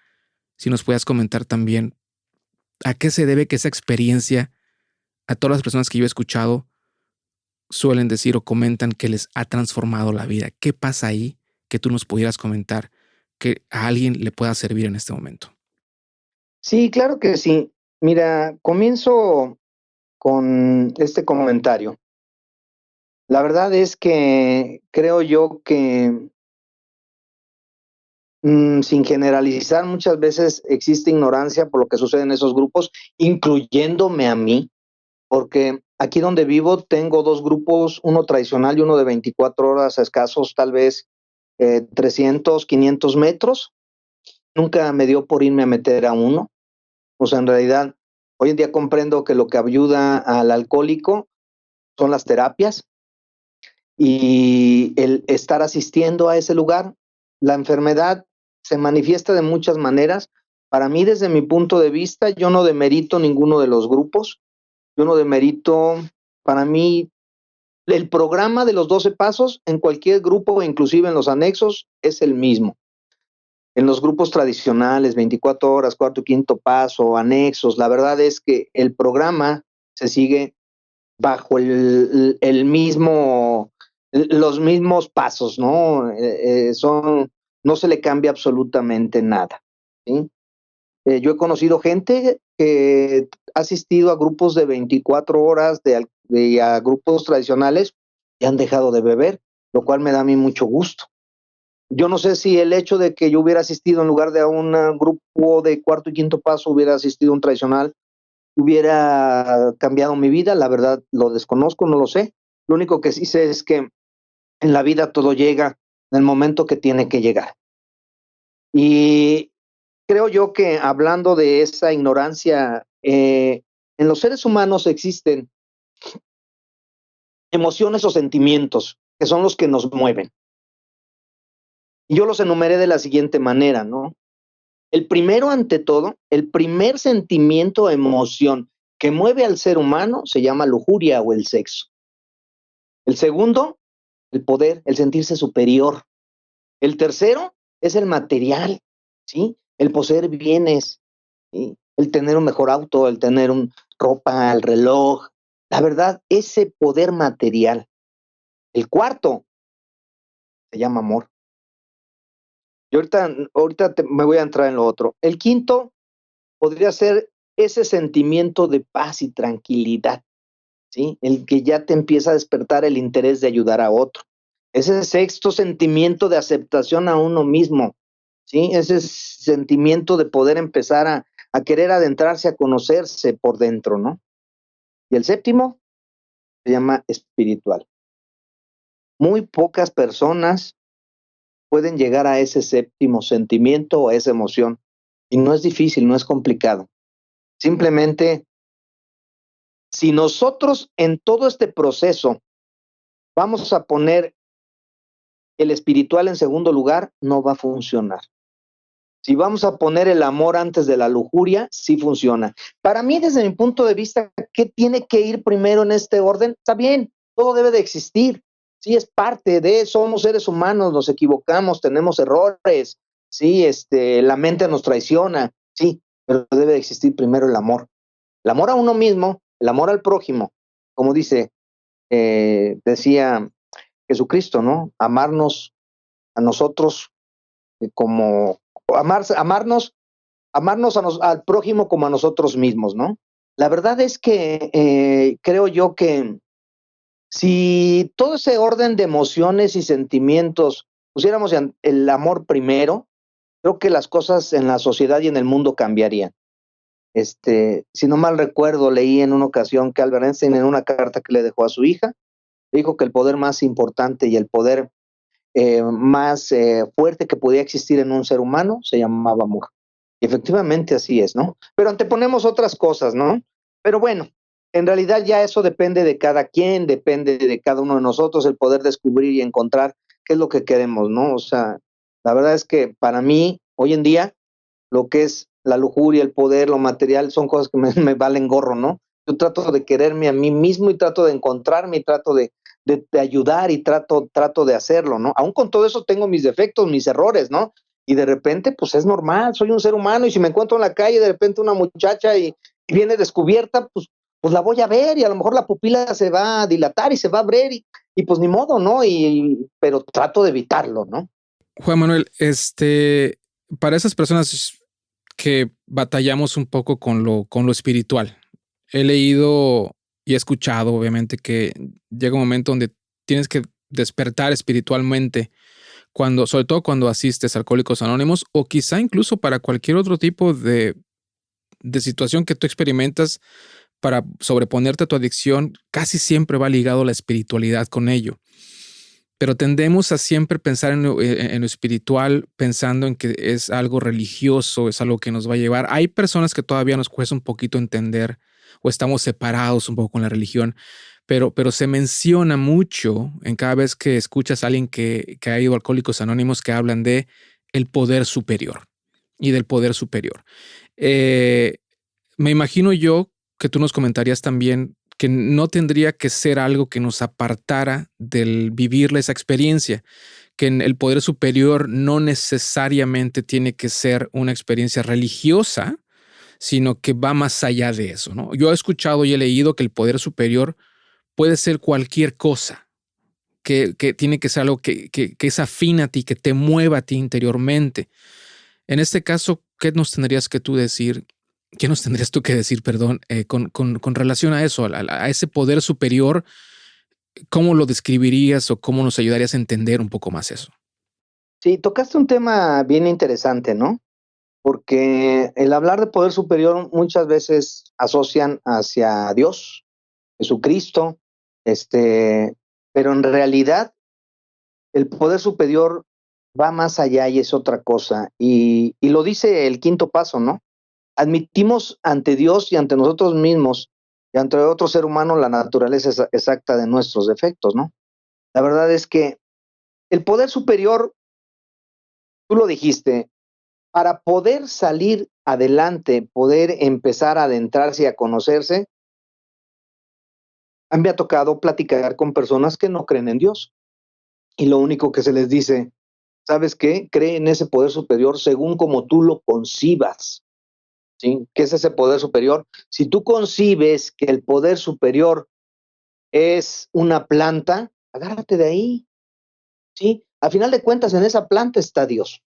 Si nos puedas comentar también a qué se debe que esa experiencia, a todas las personas que yo he escuchado, suelen decir o comentan que les ha transformado la vida. ¿Qué pasa ahí que tú nos pudieras comentar que a alguien le pueda servir en este momento? Sí, claro que sí. Mira, comienzo con este comentario. La verdad es que creo yo que, sin generalizar, muchas veces existe ignorancia por lo que sucede en esos grupos, incluyéndome a mí, porque aquí donde vivo tengo 2 grupos, uno tradicional y uno de 24 horas a escasos, tal vez, 300, 500 metros. Nunca me dio por irme a meter a uno. O sea, en realidad, hoy en día comprendo que lo que ayuda al alcohólico son las terapias y el estar asistiendo a ese lugar. La enfermedad se manifiesta de muchas maneras. Para mí, desde mi punto de vista, yo no demerito ninguno de los grupos. Yo no demerito, para mí, el programa de los 12 pasos en cualquier grupo, inclusive en los anexos, es el mismo. En los grupos tradicionales, 24 horas, cuarto y quinto paso, anexos, la verdad es que el programa se sigue bajo el mismo, los mismos pasos, ¿no? No se le cambia absolutamente nada, ¿sí? Yo he conocido gente que ha asistido a grupos de 24 horas, a grupos tradicionales, y han dejado de beber, lo cual me da a mí mucho gusto. Yo no sé si el hecho de que yo hubiera asistido en lugar de a un grupo de cuarto y quinto paso, hubiera asistido a un tradicional, hubiera cambiado mi vida. La verdad lo desconozco, no lo sé. Lo único que sí sé es que en la vida todo llega en el momento que tiene que llegar. Y creo yo que, hablando de esa ignorancia, en los seres humanos existen emociones o sentimientos que son los que nos mueven. Y yo los enumeré de la siguiente manera, ¿no? El primero, ante todo, el primer sentimiento o emoción que mueve al ser humano se llama lujuria o el sexo. El segundo, el poder, el sentirse superior. El tercero es el material, ¿sí? El poseer bienes, ¿sí? El tener un mejor auto, el tener ropa, el reloj. La verdad, ese poder material. El cuarto se llama amor. Y ahorita me voy a entrar en lo otro. El quinto podría ser ese sentimiento de paz y tranquilidad, ¿sí? El que ya te empieza a despertar el interés de ayudar a otro. Ese sexto sentimiento de aceptación a uno mismo, ¿sí? Ese sentimiento de poder empezar a querer adentrarse, a conocerse por dentro, ¿no? Y el séptimo se llama espiritual. Muy pocas personas pueden llegar a ese séptimo sentimiento o a esa emoción. Y no es difícil, no es complicado. Simplemente, si nosotros en todo este proceso vamos a poner el espiritual en segundo lugar, no va a funcionar. Si vamos a poner el amor antes de la lujuria, sí funciona. Para mí, desde mi punto de vista, ¿qué tiene que ir primero en este orden? Está bien, todo debe de existir. Sí, es parte de, somos seres humanos, nos equivocamos, tenemos errores, sí, la mente nos traiciona, sí, pero debe de existir primero el amor. El amor a uno mismo, el amor al prójimo, como decía Jesucristo, ¿no? Amarnos a nosotros como amarnos al prójimo como a nosotros mismos, ¿no? La verdad es que creo yo que si todo ese orden de emociones y sentimientos pusiéramos el amor primero, creo que las cosas en la sociedad y en el mundo cambiarían. Si no mal recuerdo, leí en una ocasión que Albert Einstein, en una carta que le dejó a su hija, dijo que el poder más importante y el poder más fuerte que podía existir en un ser humano se llamaba amor. Y efectivamente así es, ¿no? Pero anteponemos otras cosas, ¿no? Pero bueno, en realidad ya eso depende de cada quien, depende de cada uno de nosotros, el poder descubrir y encontrar qué es lo que queremos, ¿no? O sea, la verdad es que para mí, hoy en día, lo que es la lujuria, el poder, lo material, son cosas que me valen gorro, ¿no? Yo trato de quererme a mí mismo y trato de encontrarme y trato de ayudar y trato de hacerlo, ¿no? Aún con todo eso tengo mis defectos, mis errores, ¿no? Y de repente, pues es normal, soy un ser humano y si me encuentro en la calle de repente una muchacha y viene descubierta, pues la voy a ver y a lo mejor la pupila se va a dilatar y se va a abrir y pues ni modo, ¿no? Pero trato de evitarlo, ¿no? Juan Manuel, para esas personas que batallamos un poco con lo espiritual, he leído y he escuchado, obviamente, que llega un momento donde tienes que despertar espiritualmente, sobre todo cuando asistes a Alcohólicos Anónimos, o quizá incluso para cualquier otro tipo de situación que tú experimentas para sobreponerte a tu adicción, casi siempre va ligado la espiritualidad con ello. Pero tendemos a siempre pensar en lo espiritual, pensando en que es algo religioso, es algo que nos va a llevar. Hay personas que todavía nos cuesta un poquito entender o estamos separados un poco con la religión, pero se menciona mucho en cada vez que escuchas a alguien que ha ido a Alcohólicos Anónimos que hablan de el poder superior y del poder superior. Me imagino yo que tú nos comentarías también que no tendría que ser algo que nos apartara del vivirle esa experiencia, que en el poder superior no necesariamente tiene que ser una experiencia religiosa, sino que va más allá de eso, ¿no? Yo he escuchado y he leído que el poder superior puede ser cualquier cosa, que tiene que ser algo que es afín a ti, que te mueva a ti interiormente. En este caso, ¿qué nos tendrías que tú decir? ¿Qué nos tendrías tú que decir, perdón, con relación a eso, a ese poder superior? ¿Cómo lo describirías o cómo nos ayudarías a entender un poco más eso? Sí, tocaste un tema bien interesante, ¿no? Porque el hablar de poder superior muchas veces asocian hacia Dios, Jesucristo, pero en realidad el poder superior va más allá y es otra cosa. Y lo dice el quinto paso, ¿no? Admitimos ante Dios y ante nosotros mismos y ante otro ser humano la naturaleza exacta de nuestros defectos, ¿no? La verdad es que el poder superior, tú lo dijiste, para poder salir adelante, poder empezar a adentrarse y a conocerse, a mí me ha tocado platicar con personas que no creen en Dios. Y lo único que se les dice, ¿sabes qué? Cree en ese poder superior según como tú lo concibas. ¿Sí? ¿Qué es ese poder superior? Si tú concibes que el poder superior es una planta, agárrate de ahí. ¿Sí? A final de cuentas, en esa planta está Dios.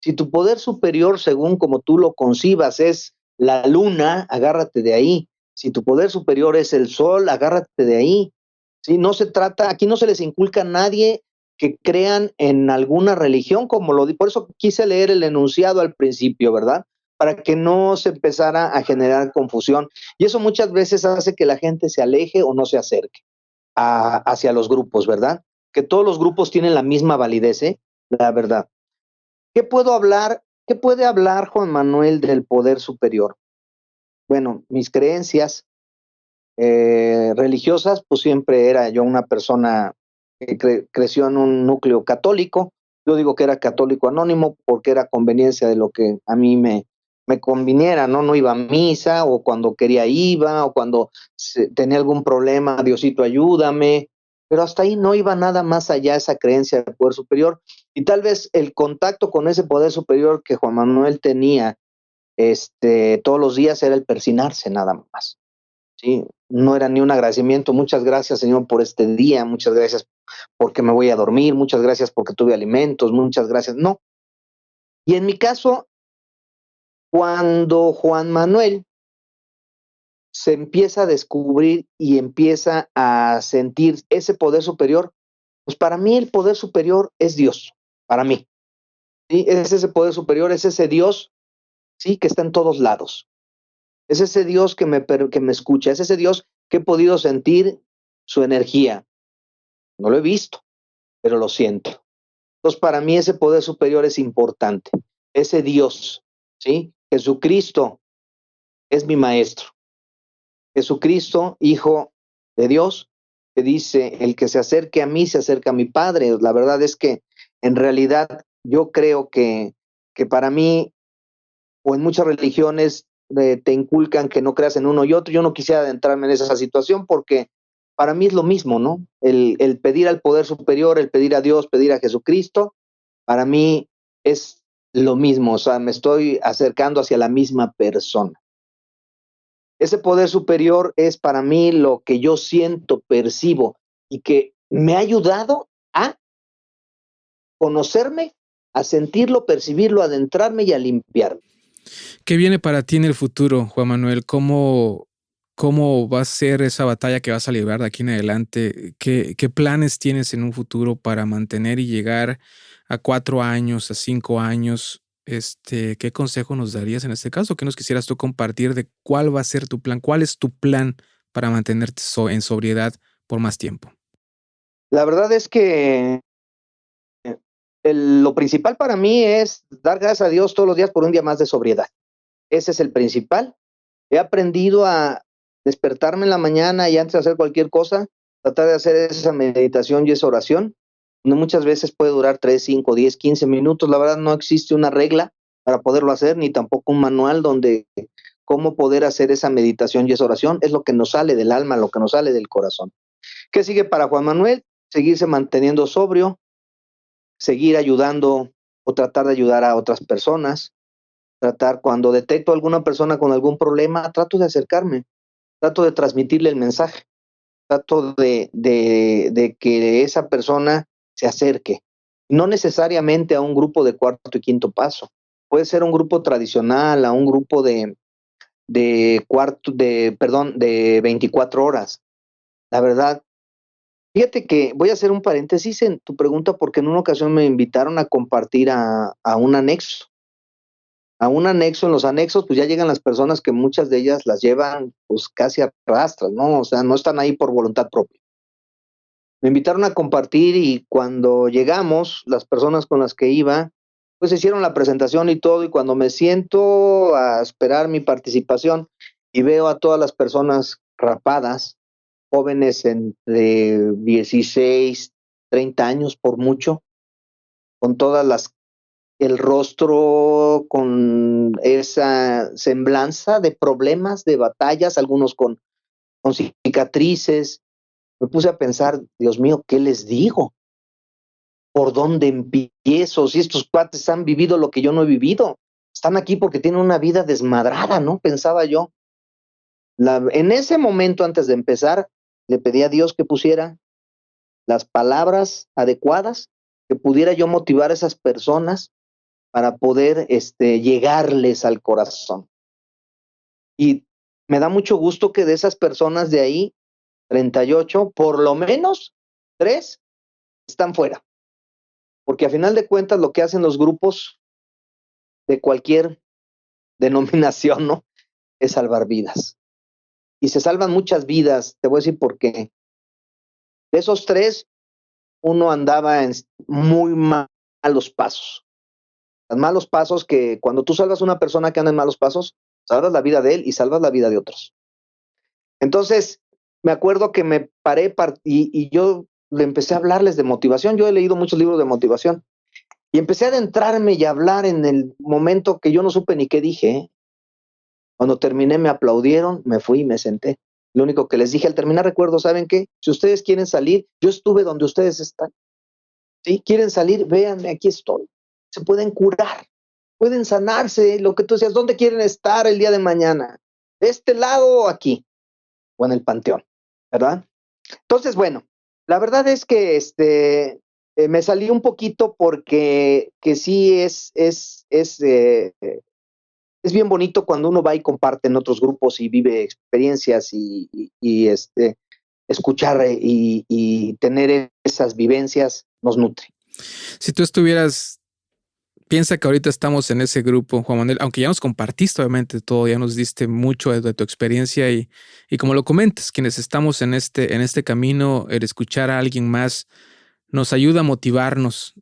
Si tu poder superior, según como tú lo concibas, es la luna, agárrate de ahí. Si tu poder superior es el sol, agárrate de ahí. ¿Sí? No se trata, aquí no se les inculca a nadie que crean en alguna religión, por eso quise leer el enunciado al principio, ¿verdad? Para que no se empezara a generar confusión. Y eso muchas veces hace que la gente se aleje o no se acerque hacia los grupos, ¿verdad? Que todos los grupos tienen la misma validez, ¿eh? La verdad. ¿Qué puedo hablar? ¿Qué puede hablar Juan Manuel del poder superior? Bueno, mis creencias religiosas, pues siempre era yo una persona que creció en un núcleo católico. Yo digo que era católico anónimo porque era conveniencia de lo que a mí me conviniera, ¿no? No iba a misa, o cuando quería iba, o cuando tenía algún problema, Diosito ayúdame, pero hasta ahí no iba nada más allá esa creencia de poder superior. Y tal vez el contacto con ese poder superior que Juan Manuel tenía todos los días era el persinarse nada más. ¿Sí? No era ni un agradecimiento, muchas gracias Señor por este día, muchas gracias porque me voy a dormir, muchas gracias porque tuve alimentos, muchas gracias, no. Y en mi caso, cuando Juan Manuel se empieza a descubrir y empieza a sentir ese poder superior, pues para mí el poder superior es Dios, para mí, ¿sí? Es ese poder superior, es ese Dios, ¿sí? Que está en todos lados. Es ese Dios que me escucha, es ese Dios que he podido sentir su energía. No lo he visto, pero lo siento. Entonces, para mí ese poder superior es importante. Ese Dios, ¿sí? Jesucristo es mi maestro. Jesucristo, Hijo de Dios, que dice, el que se acerque a mí, se acerca a mi Padre. La verdad es que en realidad yo creo que para mí, o en muchas religiones, te inculcan que no creas en uno y otro. Yo no quisiera adentrarme en esa situación porque para mí es lo mismo, ¿no? El pedir al poder superior, el pedir a Dios, pedir a Jesucristo, para mí es lo mismo, o sea, me estoy acercando hacia la misma persona. Ese poder superior es para mí lo que yo siento, percibo y que me ha ayudado a conocerme, a sentirlo, percibirlo, adentrarme y a limpiarme. ¿Qué viene para ti en el futuro, Juan Manuel? ¿Cómo va a ser esa batalla que vas a librar de aquí en adelante? ¿Qué planes tienes en un futuro para mantener y llegar a 4 años, a 5 años? ¿Qué consejo nos darías en este caso? ¿Qué nos quisieras tú compartir de cuál va a ser tu plan? ¿Cuál es tu plan para mantenerte en sobriedad por más tiempo? La verdad es que lo principal para mí es dar gracias a Dios todos los días por un día más de sobriedad. Ese es el principal. He aprendido a despertarme en la mañana y antes de hacer cualquier cosa, tratar de hacer esa meditación y esa oración, donde muchas veces puede durar 3, 5, 10, 15 minutos. La verdad no existe una regla para poderlo hacer, ni tampoco un manual donde cómo poder hacer esa meditación y esa oración. Es lo que nos sale del alma, lo que nos sale del corazón. ¿Qué sigue para Juan Manuel? Seguirse manteniendo sobrio, seguir ayudando o tratar de ayudar a otras personas, tratar cuando detecto a alguna persona con algún problema, trato de acercarme, trato de transmitirle el mensaje, trato de que esa persona se acerque, no necesariamente a un grupo de cuarto y quinto paso, puede ser un grupo tradicional, a un grupo de 24 horas. La verdad, fíjate que voy a hacer un paréntesis en tu pregunta porque en una ocasión me invitaron a compartir a un anexo. A un anexo, en los anexos, pues ya llegan las personas que muchas de ellas las llevan pues casi a rastras, ¿no? O sea, no están ahí por voluntad propia. Me invitaron a compartir y cuando llegamos, las personas con las que iba, pues hicieron la presentación y todo, y cuando me siento a esperar mi participación y veo a todas las personas rapadas, jóvenes entre 16, 30 años por mucho, con todas las el rostro con esa semblanza de problemas, de batallas, algunos con cicatrices. Me puse a pensar, Dios mío, ¿qué les digo? ¿Por dónde empiezo? Si estos cuates han vivido lo que yo no he vivido. Están aquí porque tienen una vida desmadrada, ¿no? Pensaba yo. En ese momento, antes de empezar, le pedí a Dios que pusiera las palabras adecuadas, que pudiera yo motivar a esas personas para poder llegarles al corazón. Y me da mucho gusto que de esas personas de ahí, 38, por lo menos 3 están fuera. Porque a final de cuentas lo que hacen los grupos de cualquier denominación, ¿no? Es salvar vidas. Y se salvan muchas vidas. Te voy a decir por qué. De esos 3, uno andaba en muy malos pasos. Los malos pasos que cuando tú salvas a una persona que anda en malos pasos, salvas la vida de él y salvas la vida de otros. Entonces, me acuerdo que me paré y yo le empecé a hablarles de motivación. Yo he leído muchos libros de motivación y empecé a adentrarme y a hablar en el momento que yo no supe ni qué dije, ¿eh? Cuando terminé me aplaudieron, me fui y me senté. Lo único que les dije al terminar, recuerdo, ¿saben qué? Si ustedes quieren salir, yo estuve donde ustedes están. ¿Sí? ¿Quieren salir? Véanme, aquí estoy. Se pueden curar, pueden sanarse. Lo que tú decías, ¿dónde quieren estar el día de mañana? ¿De este lado o aquí? O en el panteón, ¿verdad? Entonces, bueno, la verdad es que me salí un poquito porque que sí es bien bonito cuando uno va y comparte en otros grupos y vive experiencias y escuchar y tener esas vivencias nos nutre. Si tú estuvieras, piensa que ahorita estamos en ese grupo, Juan Manuel, aunque ya nos compartiste obviamente todo, ya nos diste mucho de tu experiencia y como lo comentas, quienes estamos en este camino, el escuchar a alguien más nos ayuda a motivarnos,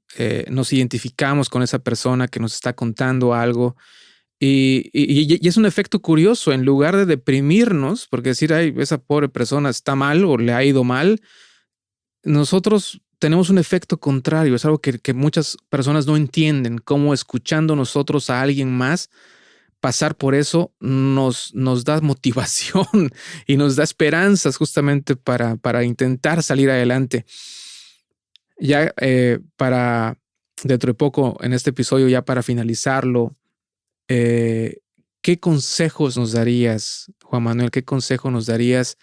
nos identificamos con esa persona que nos está contando algo. Y es un efecto curioso, en lugar de deprimirnos, porque decir, ay, esa pobre persona está mal o le ha ido mal, nosotros tenemos un efecto contrario. Es algo que muchas personas no entienden, cómo escuchando nosotros a alguien más pasar por eso nos da motivación y nos da esperanzas justamente para intentar salir adelante. Ya para dentro de poco en este episodio, ya para finalizarlo, ¿qué consejos nos darías, Juan Manuel? ¿Qué consejo nos darías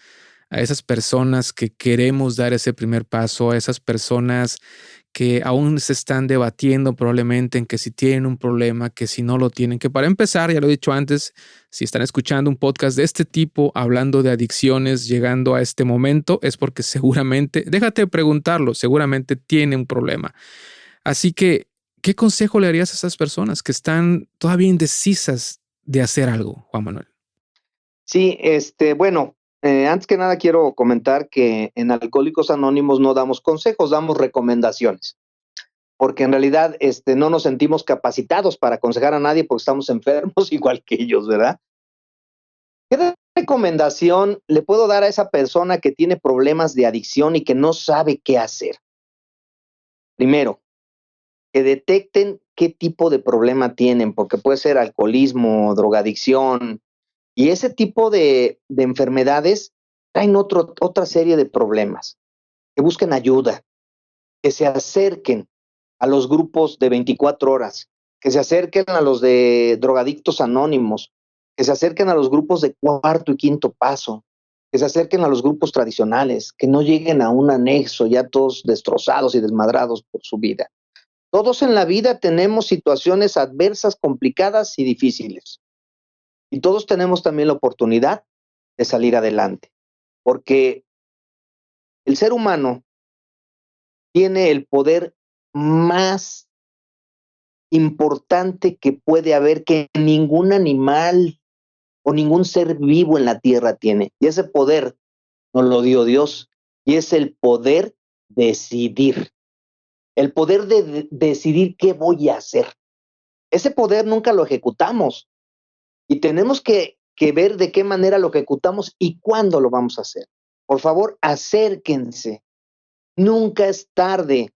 a esas personas que queremos dar ese primer paso, a esas personas que aún se están debatiendo probablemente en que si tienen un problema, que si no lo tienen? Que para empezar, ya lo he dicho antes, si están escuchando un podcast de este tipo, hablando de adicciones, llegando a este momento, es porque seguramente, déjate preguntarlo, seguramente tiene un problema. Así que, ¿qué consejo le darías a esas personas que están todavía indecisas de hacer algo, Juan Manuel? Sí, bueno, antes que nada quiero comentar que en Alcohólicos Anónimos no damos consejos, damos recomendaciones, porque en realidad no nos sentimos capacitados para aconsejar a nadie porque estamos enfermos igual que ellos, ¿verdad? ¿Qué recomendación le puedo dar a esa persona que tiene problemas de adicción y que no sabe qué hacer? Primero, que detecten qué tipo de problema tienen, porque puede ser alcoholismo, drogadicción, y ese tipo de enfermedades traen otra serie de problemas. Que busquen ayuda, que se acerquen a los grupos de 24 horas, que se acerquen a los de drogadictos anónimos, que se acerquen a los grupos de cuarto y quinto paso, que se acerquen a los grupos tradicionales, que no lleguen a un anexo ya todos destrozados y desmadrados por su vida. Todos en la vida tenemos situaciones adversas, complicadas y difíciles. Y todos tenemos también la oportunidad de salir adelante, porque el ser humano tiene el poder más importante que puede haber, que ningún animal o ningún ser vivo en la tierra tiene. Y ese poder nos lo dio Dios, y es el poder decidir. El poder de decidir qué voy a hacer. Ese poder nunca lo ejecutamos. Y tenemos que ver de qué manera lo ejecutamos y cuándo lo vamos a hacer. Por favor, acérquense. Nunca es tarde.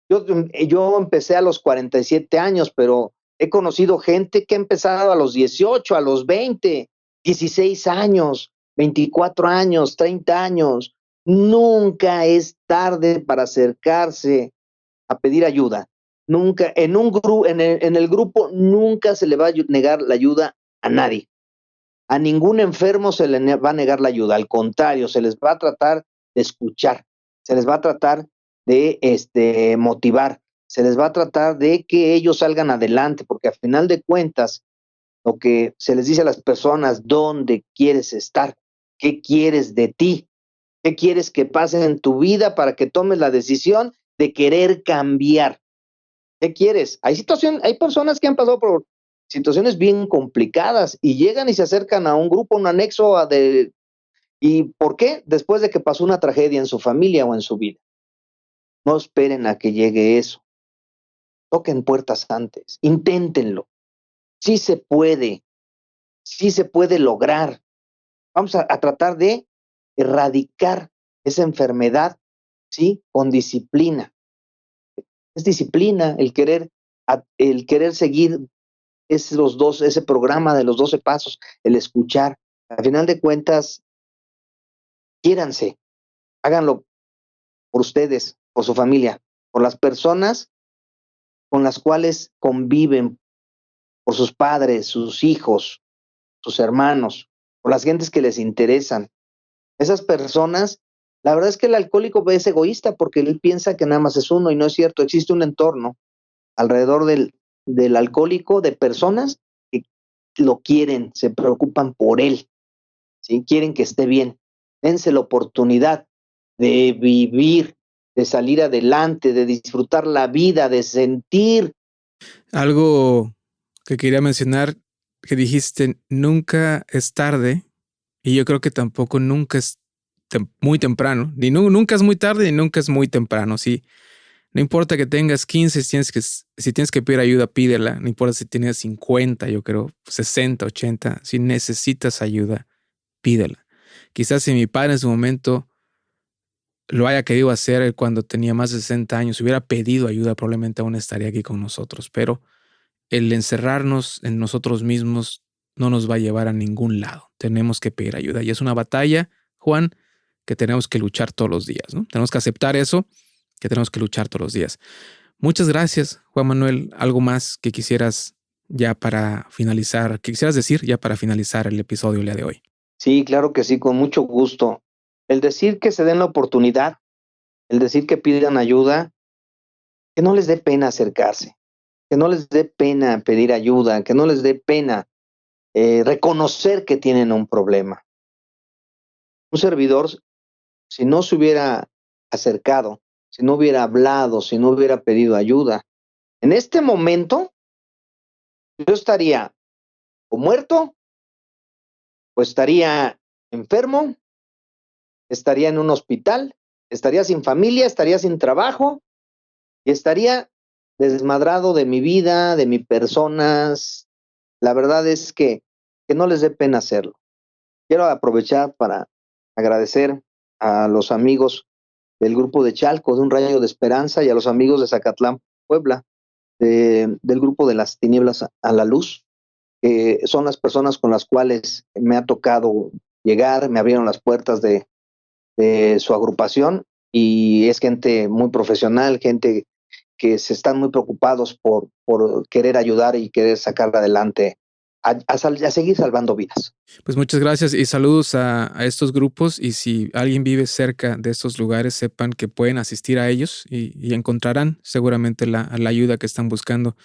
Yo empecé a los 47 años, pero he conocido gente que ha empezado a los 18, a los 20, 16 años, 24 años, 30 años. Nunca es tarde para acercarse a pedir ayuda. Nunca, en el grupo, nunca se le va a negar la ayuda a nadie. A ningún enfermo se le va a negar la ayuda, al contrario, se les va a tratar de escuchar, se les va a tratar de motivar, se les va a tratar de que ellos salgan adelante, porque al final de cuentas, lo que se les dice a las personas: ¿dónde quieres estar? ¿Qué quieres de ti? ¿Qué quieres que pase en tu vida para que tomes la decisión de querer cambiar? ¿Qué quieres? Hay personas que han pasado por situaciones bien complicadas y llegan y se acercan a un grupo, un anexo ¿y por qué? Después de que pasó una tragedia en su familia o en su vida. No esperen a que llegue eso. Toquen puertas antes, inténtenlo. Sí se puede lograr. Vamos a tratar de erradicar esa enfermedad, ¿sí? Con disciplina. Es disciplina el querer seguir ese programa de los 12 pasos, el escuchar. Al final de cuentas, quiéranse, háganlo por ustedes, por su familia, por las personas con las cuales conviven, por sus padres, sus hijos, sus hermanos, por las gentes que les interesan. Esas personas, la verdad es que el alcohólico es egoísta porque él piensa que nada más es uno y no es cierto. Existe un entorno alrededor del alcohólico de personas que lo quieren, se preocupan por él, ¿sí? Quieren que esté bien. Dense la oportunidad de vivir, de salir adelante, de disfrutar la vida, de sentir. Algo que quería mencionar, que dijiste, nunca es tarde, y yo creo que tampoco nunca es muy temprano, nunca es muy tarde ni nunca es muy temprano, sí. No importa que tengas 15, si tienes que pedir ayuda, pídela. No importa si tienes 50, yo creo, 60, 80. Si necesitas ayuda, pídela. Quizás si mi padre en su momento lo haya querido hacer cuando tenía más de 60 años, hubiera pedido ayuda, probablemente aún estaría aquí con nosotros. Pero el encerrarnos en nosotros mismos no nos va a llevar a ningún lado. Tenemos que pedir ayuda. Y es una batalla, Juan, que tenemos que luchar todos los días, ¿no? Tenemos que aceptar eso, que tenemos que luchar todos los días. Muchas gracias, Juan Manuel. ¿Algo más que quisieras decir ya para finalizar el episodio el día de hoy? Sí, claro que sí, con mucho gusto. El decir que se den la oportunidad, el decir que pidan ayuda, que no les dé pena acercarse, que no les dé pena pedir ayuda, que no les dé pena reconocer que tienen un problema. Un servidor, si no se hubiera acercado, si no hubiera hablado, si no hubiera pedido ayuda, en este momento yo estaría o muerto, o estaría enfermo, estaría en un hospital, estaría sin familia, estaría sin trabajo y estaría desmadrado de mi vida, de mi personas. La verdad es que no les dé pena hacerlo. Quiero aprovechar para agradecer a los amigos del grupo de Chalco, de Un Rayo de Esperanza, y a los amigos de Zacatlán, Puebla, del grupo de Las Tinieblas a la Luz, que son las personas con las cuales me ha tocado llegar, me abrieron las puertas de su agrupación, y es gente muy profesional, gente que se están muy preocupados por querer ayudar y querer sacar adelante, a seguir salvando vidas. Pues muchas gracias y saludos a estos grupos, y si alguien vive cerca de estos lugares, sepan que pueden asistir a ellos y encontrarán seguramente la ayuda que están buscando.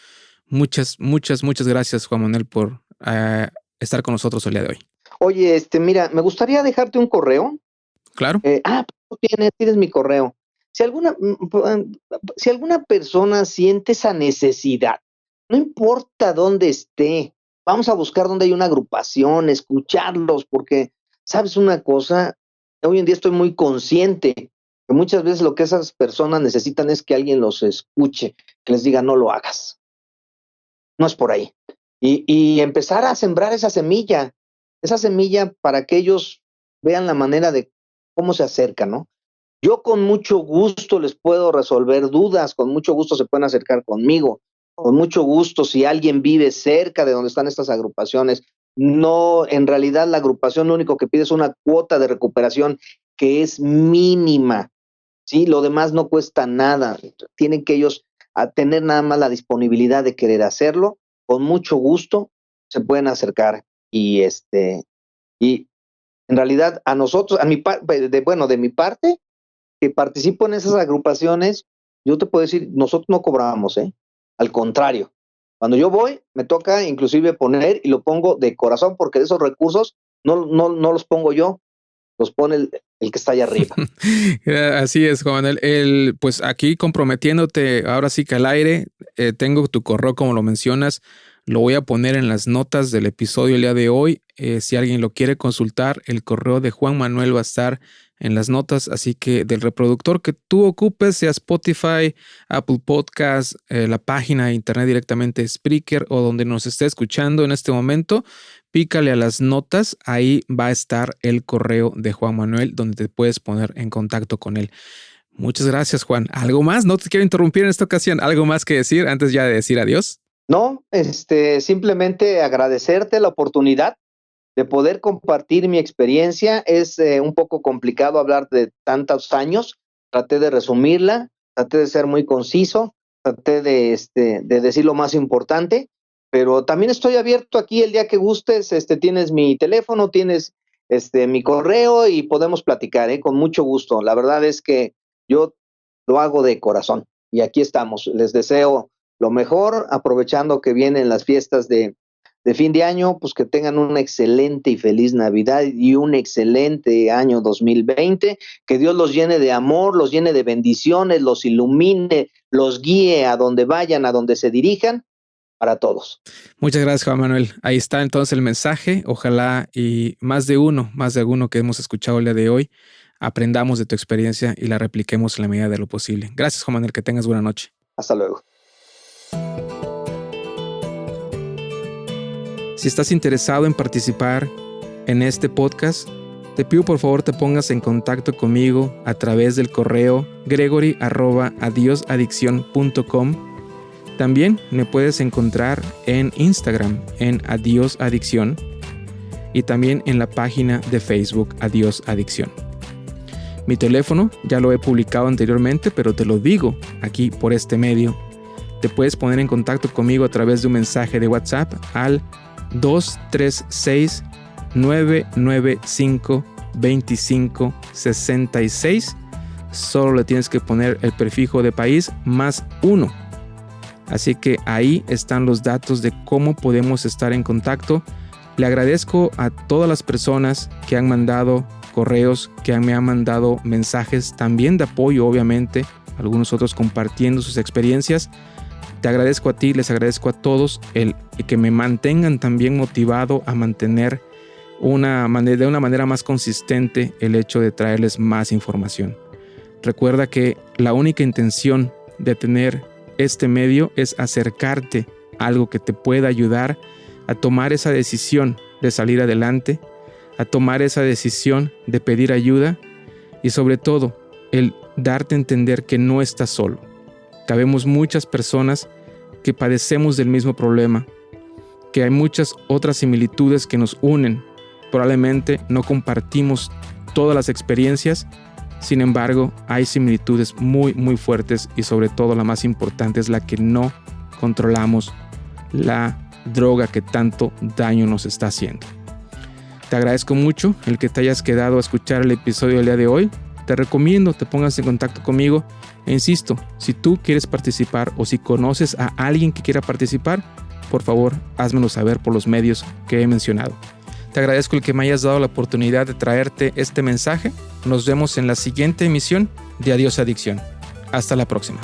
Muchas gracias, Juan Manuel, por estar con nosotros el día de hoy. Oye, mira, me gustaría dejarte un correo. Claro. Tú tienes mi correo. Si alguna persona siente esa necesidad, no importa dónde esté, vamos a buscar dónde hay una agrupación, escucharlos, porque, ¿sabes una cosa? Hoy en día estoy muy consciente que muchas veces lo que esas personas necesitan es que alguien los escuche, que les diga: no lo hagas. No es por ahí. Y empezar a sembrar esa semilla para que ellos vean la manera de cómo se acercan, ¿no? Yo con mucho gusto les puedo resolver dudas, con mucho gusto se pueden acercar conmigo, con mucho gusto si alguien vive cerca de donde están estas agrupaciones. No, en realidad la agrupación lo único que pide es una cuota de recuperación que es mínima, ¿sí? Lo demás no cuesta nada. Tienen que ellos tener nada más la disponibilidad de querer hacerlo. Con mucho gusto se pueden acercar y y en realidad a nosotros, de mi parte, que participo en esas agrupaciones, yo te puedo decir, nosotros no cobramos, al contrario, Cuando yo voy, me toca inclusive poner, y lo pongo de corazón, porque esos recursos no los pongo yo, los pone el que está allá arriba. Así es, Juan Manuel. Pues aquí comprometiéndote ahora sí que al aire, tengo tu correo como lo mencionas, lo voy a poner en las notas del episodio el día de hoy. Si alguien lo quiere consultar, el correo de Juan Manuel va a estar en las notas, así que del reproductor que tú ocupes, sea Spotify, Apple Podcast, la página de internet directamente Spreaker o donde nos esté escuchando en este momento, pícale a las notas, ahí va a estar el correo de Juan Manuel donde te puedes poner en contacto con él. Muchas gracias, Juan. ¿Algo más? No te quiero interrumpir en esta ocasión. ¿Algo más que decir antes ya de decir adiós? No, simplemente agradecerte la oportunidad de poder compartir mi experiencia. Es un poco complicado hablar de tantos años. Traté de resumirla, traté de ser muy conciso, traté de decir lo más importante, pero también estoy abierto aquí el día que gustes. Tienes mi teléfono, tienes mi correo y podemos platicar, con mucho gusto. La verdad es que yo lo hago de corazón y aquí estamos. Les deseo lo mejor, aprovechando que vienen las fiestas de fin de año, pues que tengan una excelente y feliz Navidad y un excelente año 2020, que Dios los llene de amor, los llene de bendiciones, los ilumine, los guíe a donde vayan, a donde se dirijan, para todos. Muchas gracias, Juan Manuel. Ahí está entonces el mensaje. Ojalá y más de alguno que hemos escuchado el día de hoy, aprendamos de tu experiencia y la repliquemos en la medida de lo posible. Gracias, Juan Manuel, que tengas buena noche. Hasta luego. Si estás interesado en participar en este podcast, te pido por favor te pongas en contacto conmigo a través del correo gregory@adiosadiccion.com. También me puedes encontrar en Instagram en Adiós Adicción y también en la página de Facebook Adiós Adicción. Mi teléfono ya lo he publicado anteriormente, pero te lo digo aquí por este medio. Te puedes poner en contacto conmigo a través de un mensaje de WhatsApp al 236-995-2566. Solo le tienes que poner el prefijo de país +1. Así que ahí están los datos de cómo podemos estar en contacto. Le agradezco a todas las personas que han mandado correos, que me han mandado mensajes también de apoyo, obviamente, algunos otros compartiendo sus experiencias. Te agradezco a ti, les agradezco a todos el que me mantengan también motivado a mantener de una manera más consistente el hecho de traerles más información. Recuerda que la única intención de tener este medio es acercarte a algo que te pueda ayudar a tomar esa decisión de salir adelante, a tomar esa decisión de pedir ayuda y sobre todo el darte a entender que no estás solo. Habemos muchas personas que padecemos del mismo problema, que hay muchas otras similitudes que nos unen. Probablemente no compartimos todas las experiencias, sin embargo, hay similitudes muy, muy fuertes y sobre todo la más importante es la que no controlamos, la droga que tanto daño nos está haciendo. Te agradezco mucho el que te hayas quedado a escuchar el episodio del día de hoy. Te recomiendo te pongas en contacto conmigo e insisto, si tú quieres participar o si conoces a alguien que quiera participar, por favor, házmelo saber por los medios que he mencionado. Te agradezco el que me hayas dado la oportunidad de traerte este mensaje. Nos vemos en la siguiente emisión de Adiós Adicción. Hasta la próxima.